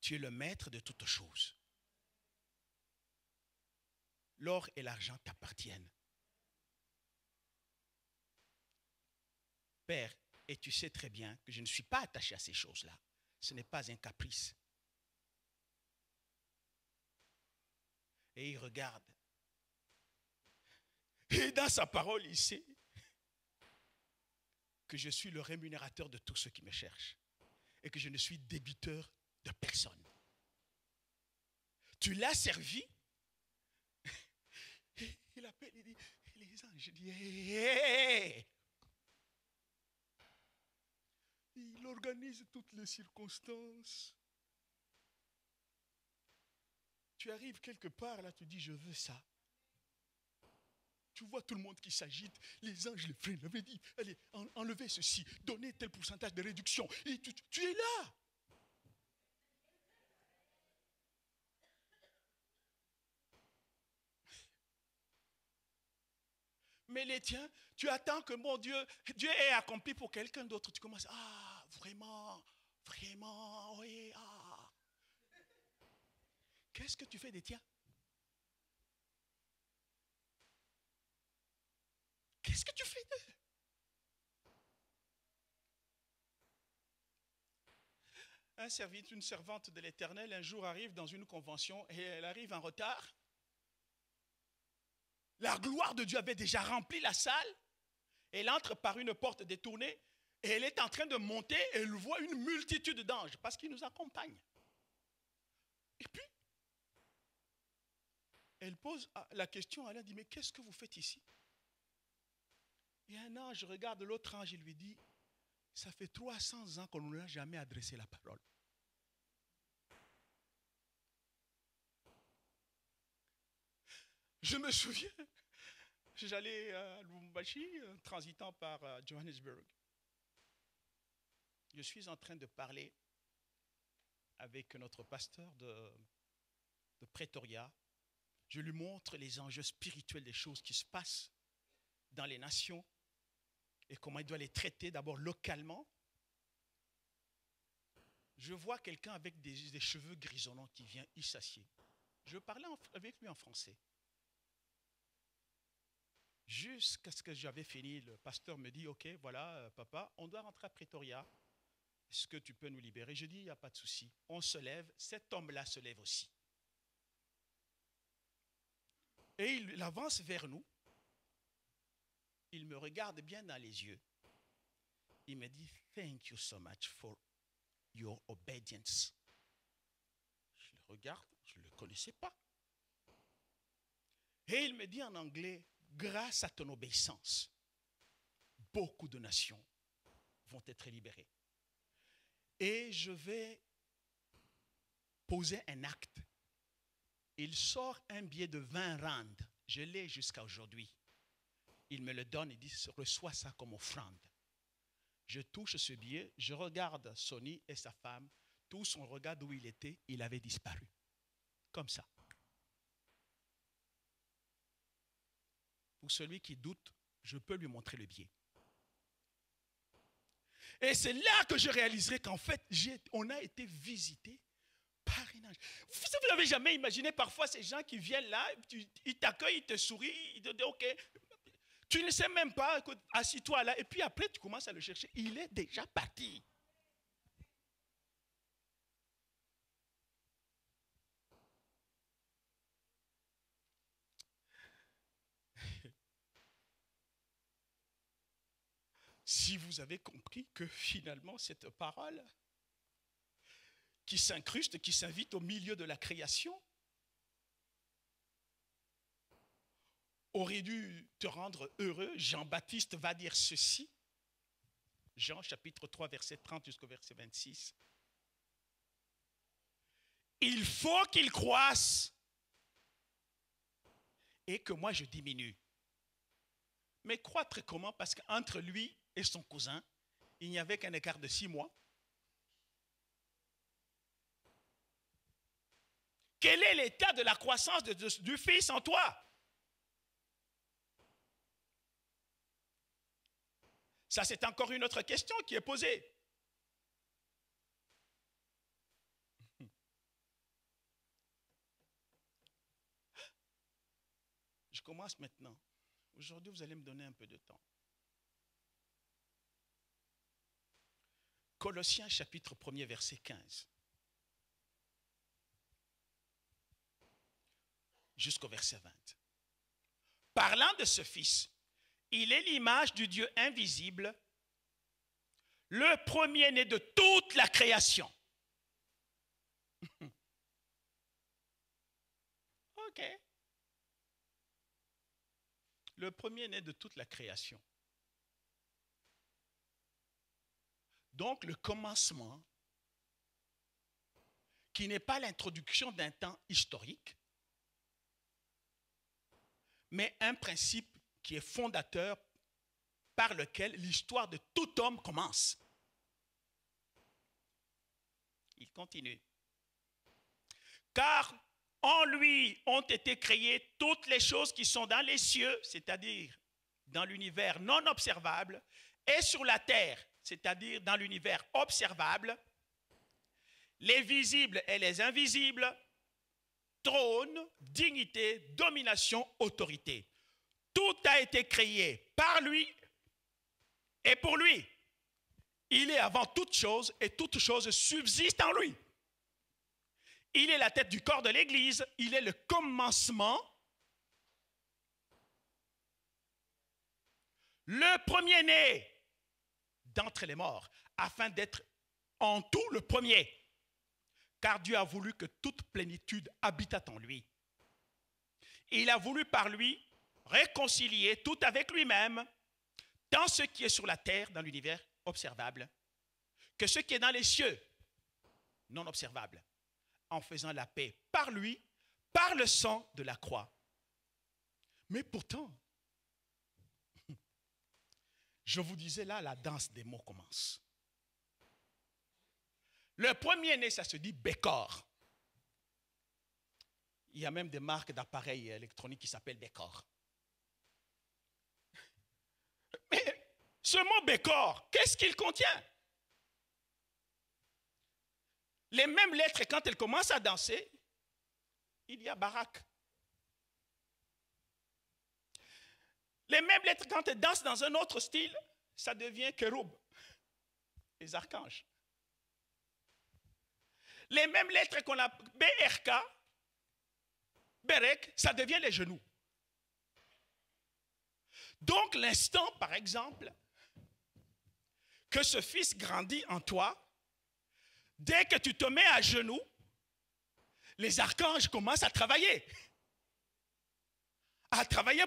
Tu es le maître de toutes choses. L'or et l'argent t'appartiennent. Père, et tu sais très bien que je ne suis pas attaché à ces choses-là. Ce n'est pas un caprice. Et il regarde. Et dans sa parole, il sait que je suis le rémunérateur de tous ceux qui me cherchent. Et que je ne suis débiteur de personne. Tu l'as servi. Il appelle, il dit, les anges, il dit, hey! Il organise toutes les circonstances. Tu arrives quelque part, là, tu dis, je veux ça. Tu vois tout le monde qui s'agite. Les anges, les frères, l'avaient dit, allez, enlevez ceci, donnez tel pourcentage de réduction. Et tu es là. Mais les tiens, tu attends que mon Dieu ait accompli pour quelqu'un d'autre. Tu commences, ah, vraiment, oui, ah. Qu'est-ce que tu fais des tiens? Qu'est-ce que tu fais d'eux? Une servante de l'Éternel, un jour arrive dans une convention et elle arrive en retard. La gloire de Dieu avait déjà rempli la salle. Elle entre par une porte détournée et elle est en train de monter et elle voit une multitude d'anges parce qu'ils nous accompagnent. Et puis, elle pose la question, elle a dit, mais qu'est-ce que vous faites ici? Et un ange regarde l'autre ange et lui dit, ça fait 300 ans qu'on ne nous a jamais adressé la parole. Je me souviens, j'allais à Lubumbashi, transitant par Johannesburg. Je suis en train de parler avec notre pasteur de Pretoria. Je lui montre les enjeux spirituels des choses qui se passent dans les nations et comment il doit les traiter d'abord localement. Je vois quelqu'un avec des cheveux grisonnants qui vient y s'assied. Je parlais avec lui en français. Jusqu'à ce que j'avais fini, le pasteur me dit, ok, voilà, papa, on doit rentrer à Pretoria. Est-ce que tu peux nous libérer? Je dis, il n'y a pas de souci. On se lève, cet homme-là se lève aussi. Et il avance vers nous. Il me regarde bien dans les yeux. Il me dit, thank you so much for your obedience. Je le regarde, je ne le connaissais pas. Et il me dit en anglais, grâce à ton obéissance, beaucoup de nations vont être libérées. Et je vais poser un acte. Il sort un billet de 20 rand. Je l'ai jusqu'à aujourd'hui. Il me le donne et dit, reçois ça comme offrande. Je touche ce billet, je regarde Sonny et sa femme. Tous on regarde où il était, il avait disparu. Comme ça. Pour celui qui doute, je peux lui montrer le billet. Et c'est là que je réaliserai qu'en fait, on a été visité par un ange. Vous n'avez jamais imaginé parfois ces gens qui viennent là, ils t'accueillent, ils te sourient, ils te disent ok, tu ne sais même pas, écoute, assis-toi là, et puis après tu commences à le chercher, il est déjà parti. Si vous avez compris que finalement cette parole qui s'incruste, qui s'invite au milieu de la création, aurait dû te rendre heureux, Jean-Baptiste va dire ceci, Jean chapitre 3 verset 30 jusqu'au verset 26. Il faut qu'il croisse et que moi je diminue. Mais croître comment? Parce qu'entre lui et son cousin, il n'y avait qu'un écart de 6 mois. Quel est l'état de la croissance du Fils en toi? Ça, c'est encore une autre question qui est posée. Je commence maintenant. Aujourd'hui, vous allez me donner un peu de temps. Colossiens chapitre 1er, verset 15. Jusqu'au verset 20. Parlant de ce Fils, il est l'image du Dieu invisible, le premier-né de toute la création. Ok. Le premier-né de toute la création. Donc le commencement, qui n'est pas l'introduction d'un temps historique, mais un principe qui est fondateur par lequel l'histoire de tout homme commence. Il continue. Car en lui ont été créées toutes les choses qui sont dans les cieux, c'est-à-dire dans l'univers non observable, et sur la terre, c'est-à-dire dans l'univers observable, les visibles et les invisibles, trône, dignité, domination, autorité. Tout a été créé par lui et pour lui. Il est avant toute chose et toute chose subsiste en lui. Il est la tête du corps de l'Église, il est le commencement, le premier-né d'entre les morts, afin d'être en tout le premier. Car Dieu a voulu que toute plénitude habitât en lui. Il a voulu par lui réconcilier tout avec lui-même, tant ce qui est sur la terre, dans l'univers observable, que ce qui est dans les cieux, non observable, en faisant la paix par lui, par le sang de la croix. Mais pourtant, je vous disais là, la danse des mots commence. Le premier-né, ça se dit Bécor. Il y a même des marques d'appareils électroniques qui s'appellent Bécor. Mais ce mot Bécor, qu'est-ce qu'il contient? Les mêmes lettres, quand elles commencent à danser, il y a Barak. Les mêmes lettres, quand elles dansent dans un autre style, ça devient Kéroub, les archanges. Les mêmes lettres qu'on a BRK, Berek, ça devient les genoux. Donc l'instant, par exemple, que ce fils grandit en toi, dès que tu te mets à genoux, les archanges commencent à travailler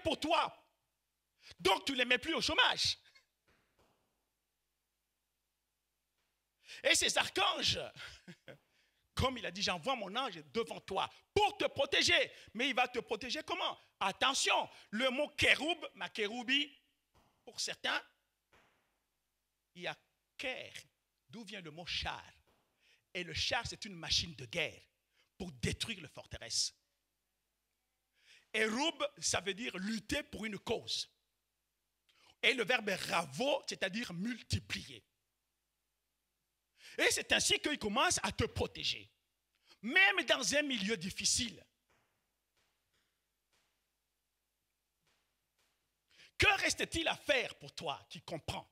pour toi. Donc, tu ne les mets plus au chômage. Et ces archanges, comme il a dit, j'envoie mon ange devant toi pour te protéger. Mais il va te protéger comment? Attention, le mot kéroub, ma kéroubi, pour certains, il y a ker, d'où vient le mot char. Et le char, c'est une machine de guerre pour détruire les forteresses. Et roub, ça veut dire lutter pour une cause. Et le verbe ravo, c'est-à-dire multiplier. Et c'est ainsi qu'il commence à te protéger. Même dans un milieu difficile. Que reste-t-il à faire pour toi qui comprends?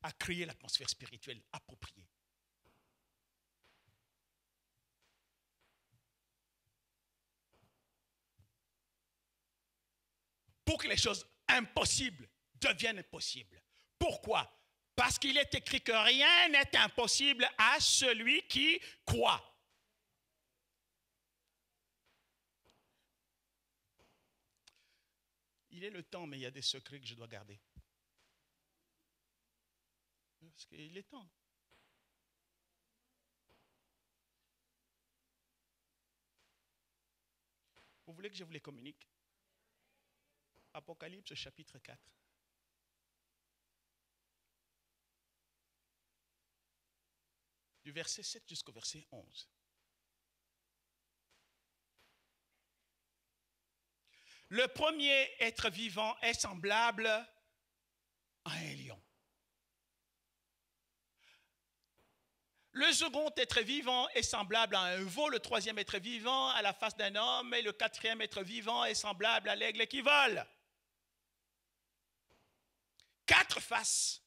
À créer l'atmosphère spirituelle appropriée. Pour que les choses impossibles deviennent possibles. Pourquoi? Parce qu'il est écrit que rien n'est impossible à celui qui croit. Il est le temps, mais il y a des secrets que je dois garder. Parce qu'il est temps. Vous voulez que je vous les communique? Apocalypse chapitre 4. Du verset 7 jusqu'au verset 11. Le premier être vivant est semblable à un lion. Le second être vivant est semblable à un veau, le troisième être vivant à la face d'un homme, et le quatrième être vivant est semblable à l'aigle qui vole. 4 faces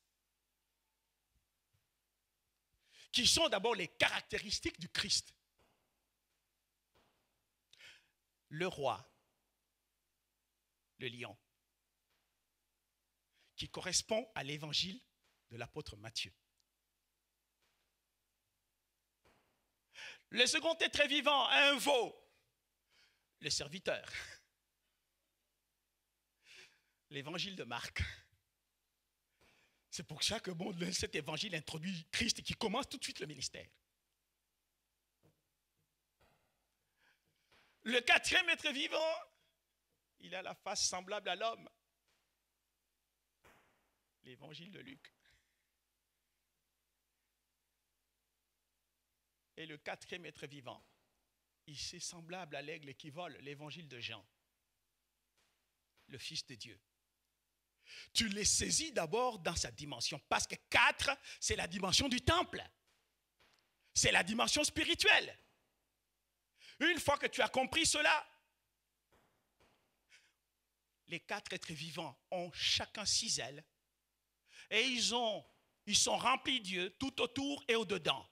qui sont d'abord les caractéristiques du Christ. Le roi, le lion, qui correspond à l'évangile de l'apôtre Matthieu. Le second être vivant, un veau, le serviteur. L'évangile de Marc. C'est pour ça que cet évangile introduit Christ qui commence tout de suite le ministère. Le quatrième être vivant, il a la face semblable à l'homme. L'évangile de Luc. Et le quatrième être vivant, il est semblable à l'aigle qui vole, l'évangile de Jean, le Fils de Dieu. Tu les saisis d'abord dans sa dimension, parce que 4, c'est la dimension du temple. C'est la dimension spirituelle. Une fois que tu as compris cela, les 4 êtres vivants ont chacun 6 ailes et ils sont remplis de Dieu tout autour et au-dedans.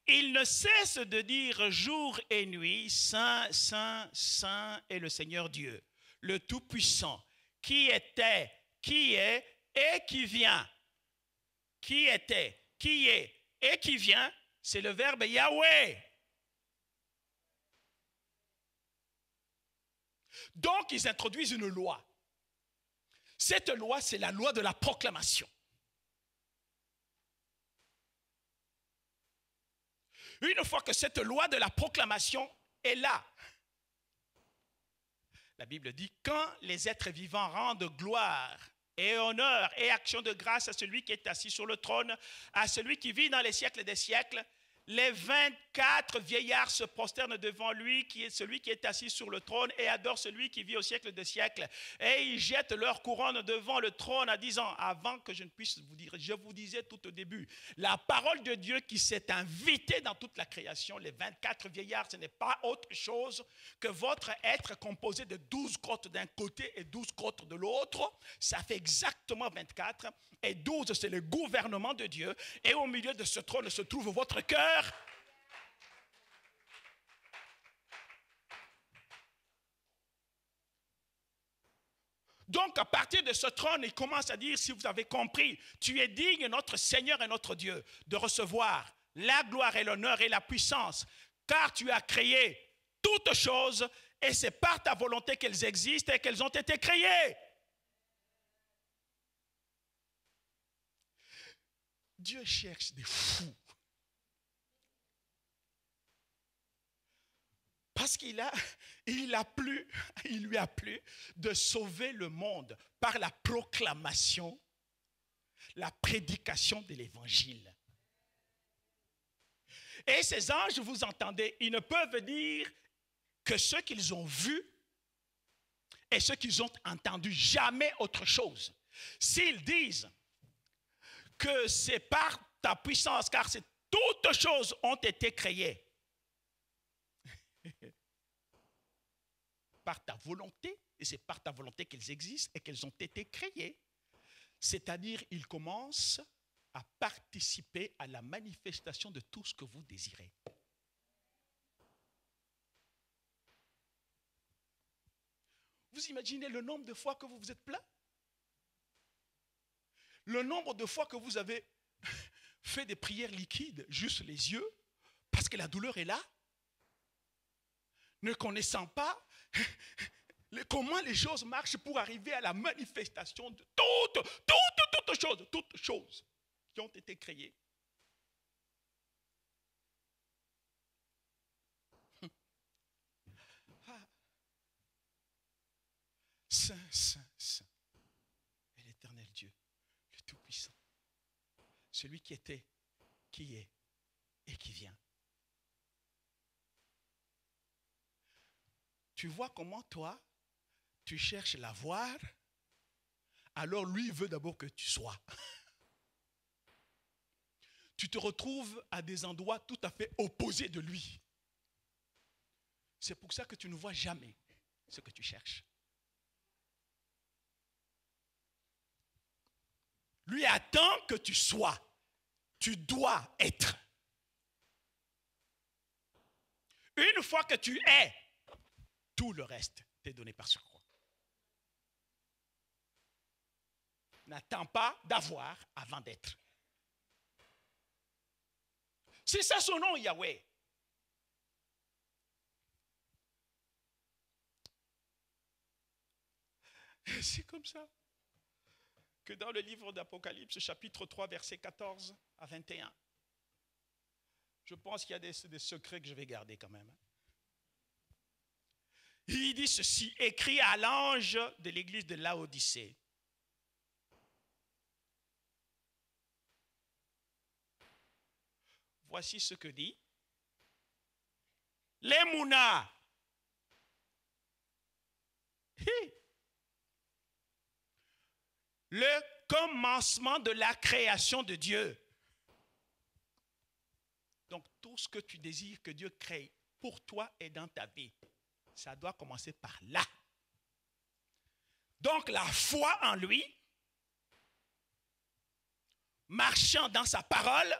Ils ne cessent de dire jour et nuit, Saint, Saint, Saint est le Seigneur Dieu, le Tout-Puissant, qui était, qui est et qui vient. Qui était, qui est et qui vient, c'est le verbe Yahweh. Donc, ils introduisent une loi. Cette loi, c'est la loi de la proclamation. Une fois que cette loi de la proclamation est là, la Bible dit, quand les êtres vivants rendent gloire et honneur et action de grâce à celui qui est assis sur le trône, à celui qui vit dans les siècles des siècles, les 24 vieillards se prosternent devant lui, qui est celui qui est assis sur le trône, et adorent celui qui vit au siècle des siècles. Et ils jettent leur couronne devant le trône en disant, avant que je ne puisse vous dire, je vous disais tout au début, la parole de Dieu qui s'est invitée dans toute la création, les 24 vieillards, ce n'est pas autre chose que votre être composé de 12 côtes d'un côté et 12 côtes de l'autre. Ça fait exactement 24. Et 12, c'est le gouvernement de Dieu. Et au milieu de ce trône se trouve votre cœur. Donc, à partir de ce trône, il commence à dire, si vous avez compris, tu es digne, notre Seigneur et notre Dieu, de recevoir la gloire et l'honneur et la puissance, car tu as créé toutes choses et c'est par ta volonté qu'elles existent et qu'elles ont été créées. Dieu cherche des fous. Parce qu'il lui a plu de sauver le monde par la proclamation, la prédication de l'évangile. Et ces anges, vous entendez, ils ne peuvent dire que ce qu'ils ont vu et ce qu'ils ont entendu, jamais autre chose. S'ils disent que c'est par ta puissance, car toutes choses ont été créées par ta volonté, et c'est par ta volonté qu'elles existent et qu'elles ont été créées. C'est-à-dire, ils commencent à participer à la manifestation de tout ce que vous désirez. Vous imaginez le nombre de fois que vous vous êtes plaint? Le nombre de fois que vous avez fait des prières liquides, juste les yeux, parce que la douleur est là, ne connaissant pas comment les choses marchent pour arriver à la manifestation de toutes choses qui ont été créées. Saint, Saint, Saint est l'Éternel Dieu, le Tout-Puissant, celui qui était, qui est et qui vient. Tu vois comment toi, tu cherches la voir, alors lui veut d'abord que tu sois. Tu te retrouves à des endroits tout à fait opposés de lui. C'est pour ça que tu ne vois jamais ce que tu cherches. Lui attend que tu sois. Tu dois être. Une fois que tu es, tout le reste t'est donné par surcroît. N'attends pas d'avoir avant d'être. C'est ça son nom, Yahweh. C'est comme ça que dans le livre d'Apocalypse, chapitre 3, versets 14 à 21, je pense qu'il y a des secrets que je vais garder quand même. Il dit ceci, écrit à l'ange de l'église de Laodicée. Voici ce que dit l'Emouna. Le commencement de la création de Dieu. Donc tout ce que tu désires que Dieu crée pour toi et dans ta vie, ça doit commencer par là. Donc la foi en lui, marchant dans sa parole,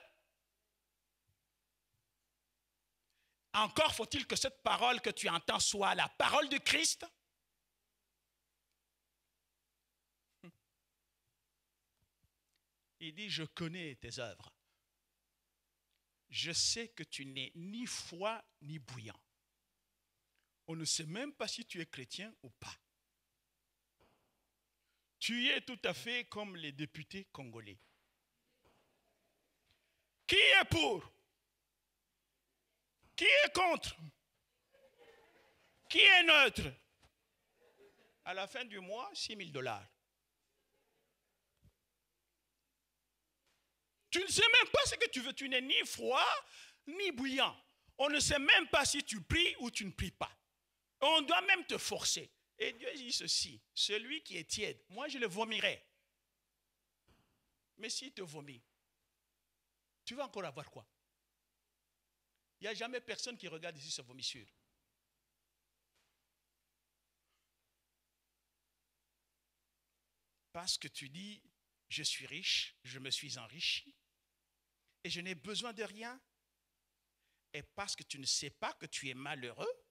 encore faut-il que cette parole que tu entends soit la parole de Christ. Il dit, je connais tes œuvres. Je sais que tu n'es ni froid ni bouillant. On ne sait même pas si tu es chrétien ou pas. Tu es tout à fait comme les députés congolais. Qui est pour? Qui est contre? Qui est neutre? À la fin du mois, $6,000. Tu ne sais même pas ce que tu veux. Tu n'es ni froid, ni bouillant. On ne sait même pas si tu pries ou tu ne pries pas. On doit même te forcer. Et Dieu dit ceci, celui qui est tiède, moi je le vomirai. Mais s'il te vomit, tu vas encore avoir quoi? Il n'y a jamais personne qui regarde ici sa vomissure. Parce que tu dis, je suis riche, je me suis enrichi, et je n'ai besoin de rien. Et parce que tu ne sais pas que tu es malheureux,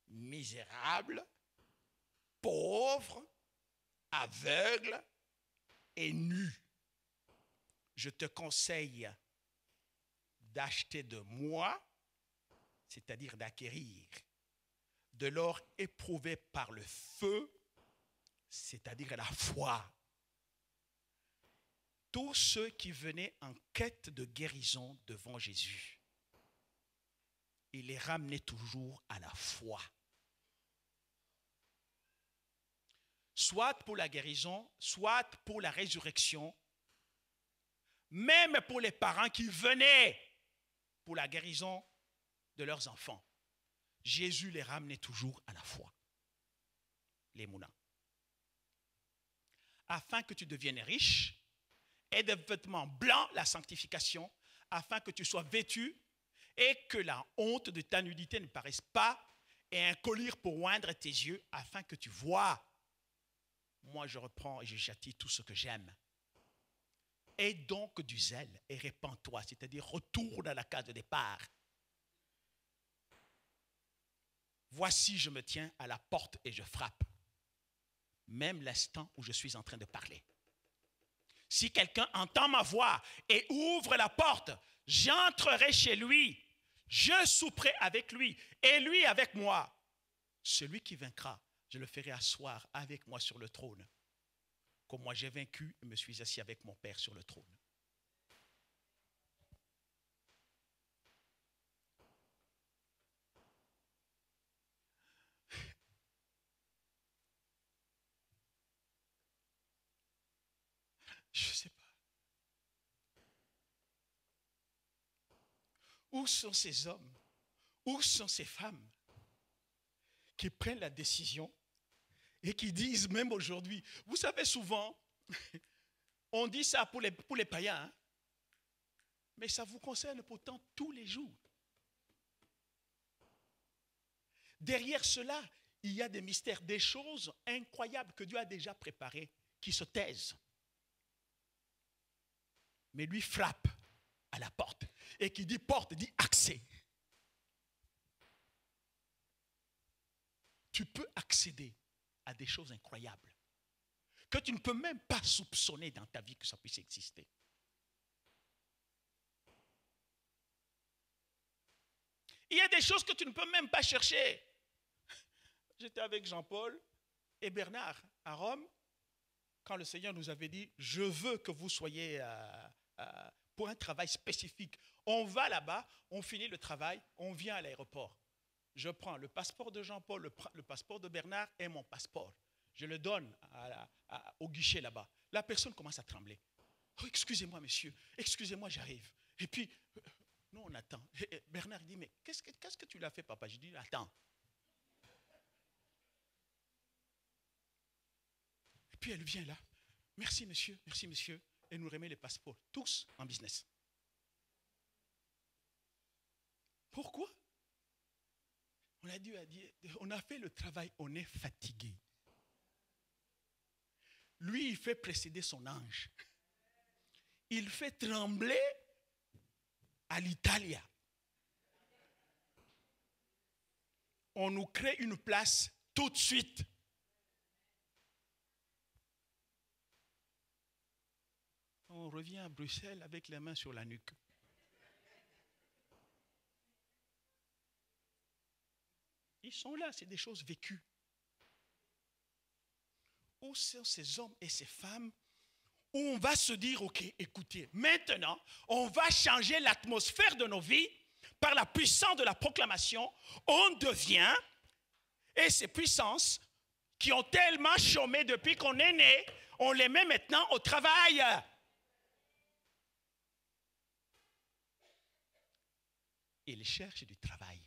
misérable, pauvre, aveugle et nu, je te conseille d'acheter de moi c'est-à-dire d'acquérir de l'or éprouvé par le feu, c'est-à-dire la foi. Tous ceux qui venaient en quête de guérison devant Jésus, il les ramenait toujours à la foi. Soit pour la guérison, soit pour la résurrection, même pour les parents qui venaient pour la guérison de leurs enfants. Jésus les ramenait toujours à la foi. Les moulins. Afin que tu deviennes riche, et de vêtements blancs, la sanctification, afin que tu sois vêtu et que la honte de ta nudité ne paraisse pas, et un collier pour oindre tes yeux, afin que tu vois. Moi, je reprends et je châtie tout ce que j'aime. Aie donc du zèle et répands-toi, c'est-à-dire retourne à la case de départ. Voici, je me tiens à la porte et je frappe, même l'instant où je suis en train de parler. Si quelqu'un entend ma voix et ouvre la porte, j'entrerai chez lui, je souperai avec lui et lui avec moi. Celui qui vaincra, je le ferai asseoir avec moi sur le trône, comme moi j'ai vaincu et me suis assis avec mon Père sur le trône. Je ne sais pas. Où sont ces hommes? Où sont ces femmes qui prennent la décision et qui disent, même aujourd'hui, vous savez souvent, on dit ça pour les païens, hein, mais ça vous concerne pourtant tous les jours. Derrière cela, il y a des mystères, des choses incroyables que Dieu a déjà préparées qui se taisent. Mais lui frappe à la porte. Et qui dit porte, dit accès. Tu peux accéder à des choses incroyables que tu ne peux même pas soupçonner dans ta vie que ça puisse exister. Il y a des choses que tu ne peux même pas chercher. J'étais avec Jean-Paul et Bernard à Rome quand le Seigneur nous avait dit « Je veux que vous soyez pour un travail spécifique. » On va là-bas, on finit le travail, on vient à l'aéroport. Je prends le passeport de Jean-Paul, le passeport de Bernard et mon passeport. Je le donne au guichet là-bas. La personne commence à trembler. « Oh, excusez-moi, monsieur, excusez-moi, j'arrive. » Et puis, nous, on attend. Et Bernard dit « Mais qu'est-ce que tu l'as fait, papa ?» Je dis « Attends. » Et puis elle vient là. « Merci, monsieur, merci, monsieur. » Et nous remet les passeports, tous en business. Pourquoi? On a fait le travail, on est fatigué. Lui, il fait précéder son ange. Il fait trembler à l'Italia. On nous crée une place tout de suite. On revient à Bruxelles avec les mains sur la nuque. Ils sont là, c'est des choses vécues. Où sont ces hommes et ces femmes où on va se dire, ok, écoutez, maintenant, on va changer l'atmosphère de nos vies par la puissance de la proclamation. On devient, et ces puissances qui ont tellement chômé depuis qu'on est né, on les met maintenant au travail. Ils cherchent du travail.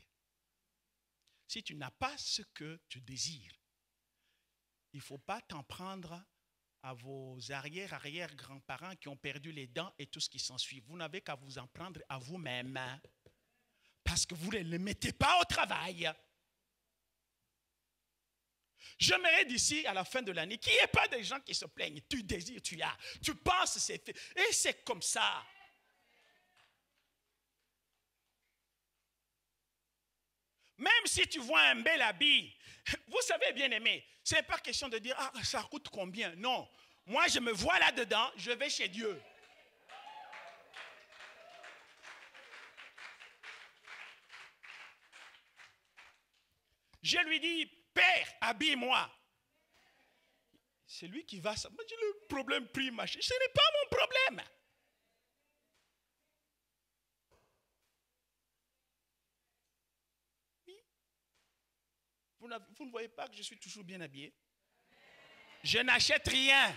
Si tu n'as pas ce que tu désires, il ne faut pas t'en prendre à vos arrière-grands-parents qui ont perdu les dents et tout ce qui s'ensuit. Vous n'avez qu'à vous en prendre à vous-même. Parce que vous ne les mettez pas au travail. J'aimerais d'ici à la fin de l'année qu'il n'y ait pas de gens qui se plaignent. Tu désires, tu as. Tu penses, c'est fait. Et c'est comme ça. Même si tu vois un bel habit, vous savez, bien aimé, ce n'est pas question de dire, ah, ça coûte combien? Non. Moi, je me vois là-dedans, je vais chez Dieu. Je lui dis, Père, habille-moi. C'est lui qui va. Moi, j'ai le problème pris, machin. Ce n'est pas mon problème. Oui. Vous ne voyez pas que je suis toujours bien habillé? Je n'achète rien.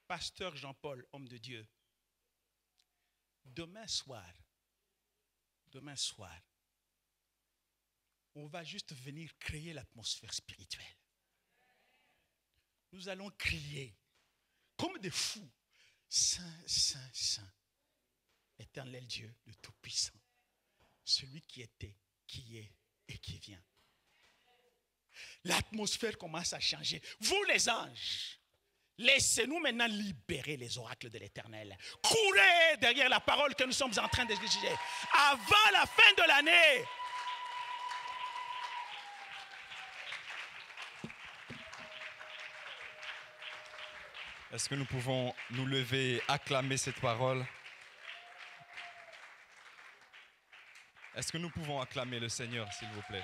Pasteur Jean-Paul, homme de Dieu, demain soir, on va juste venir créer l'atmosphère spirituelle. Nous allons crier comme des fous. Saint, Saint, Saint, éternel Dieu, le Tout-Puissant, celui qui était, qui est et qui vient. L'atmosphère commence à changer. Vous les anges, laissez-nous maintenant libérer les oracles de l'Éternel. Courez derrière la parole que nous sommes en train de juger. Avant la fin de l'année.
Est-ce que nous pouvons nous lever et acclamer cette parole? Est-ce que nous pouvons acclamer le Seigneur, s'il vous plaît?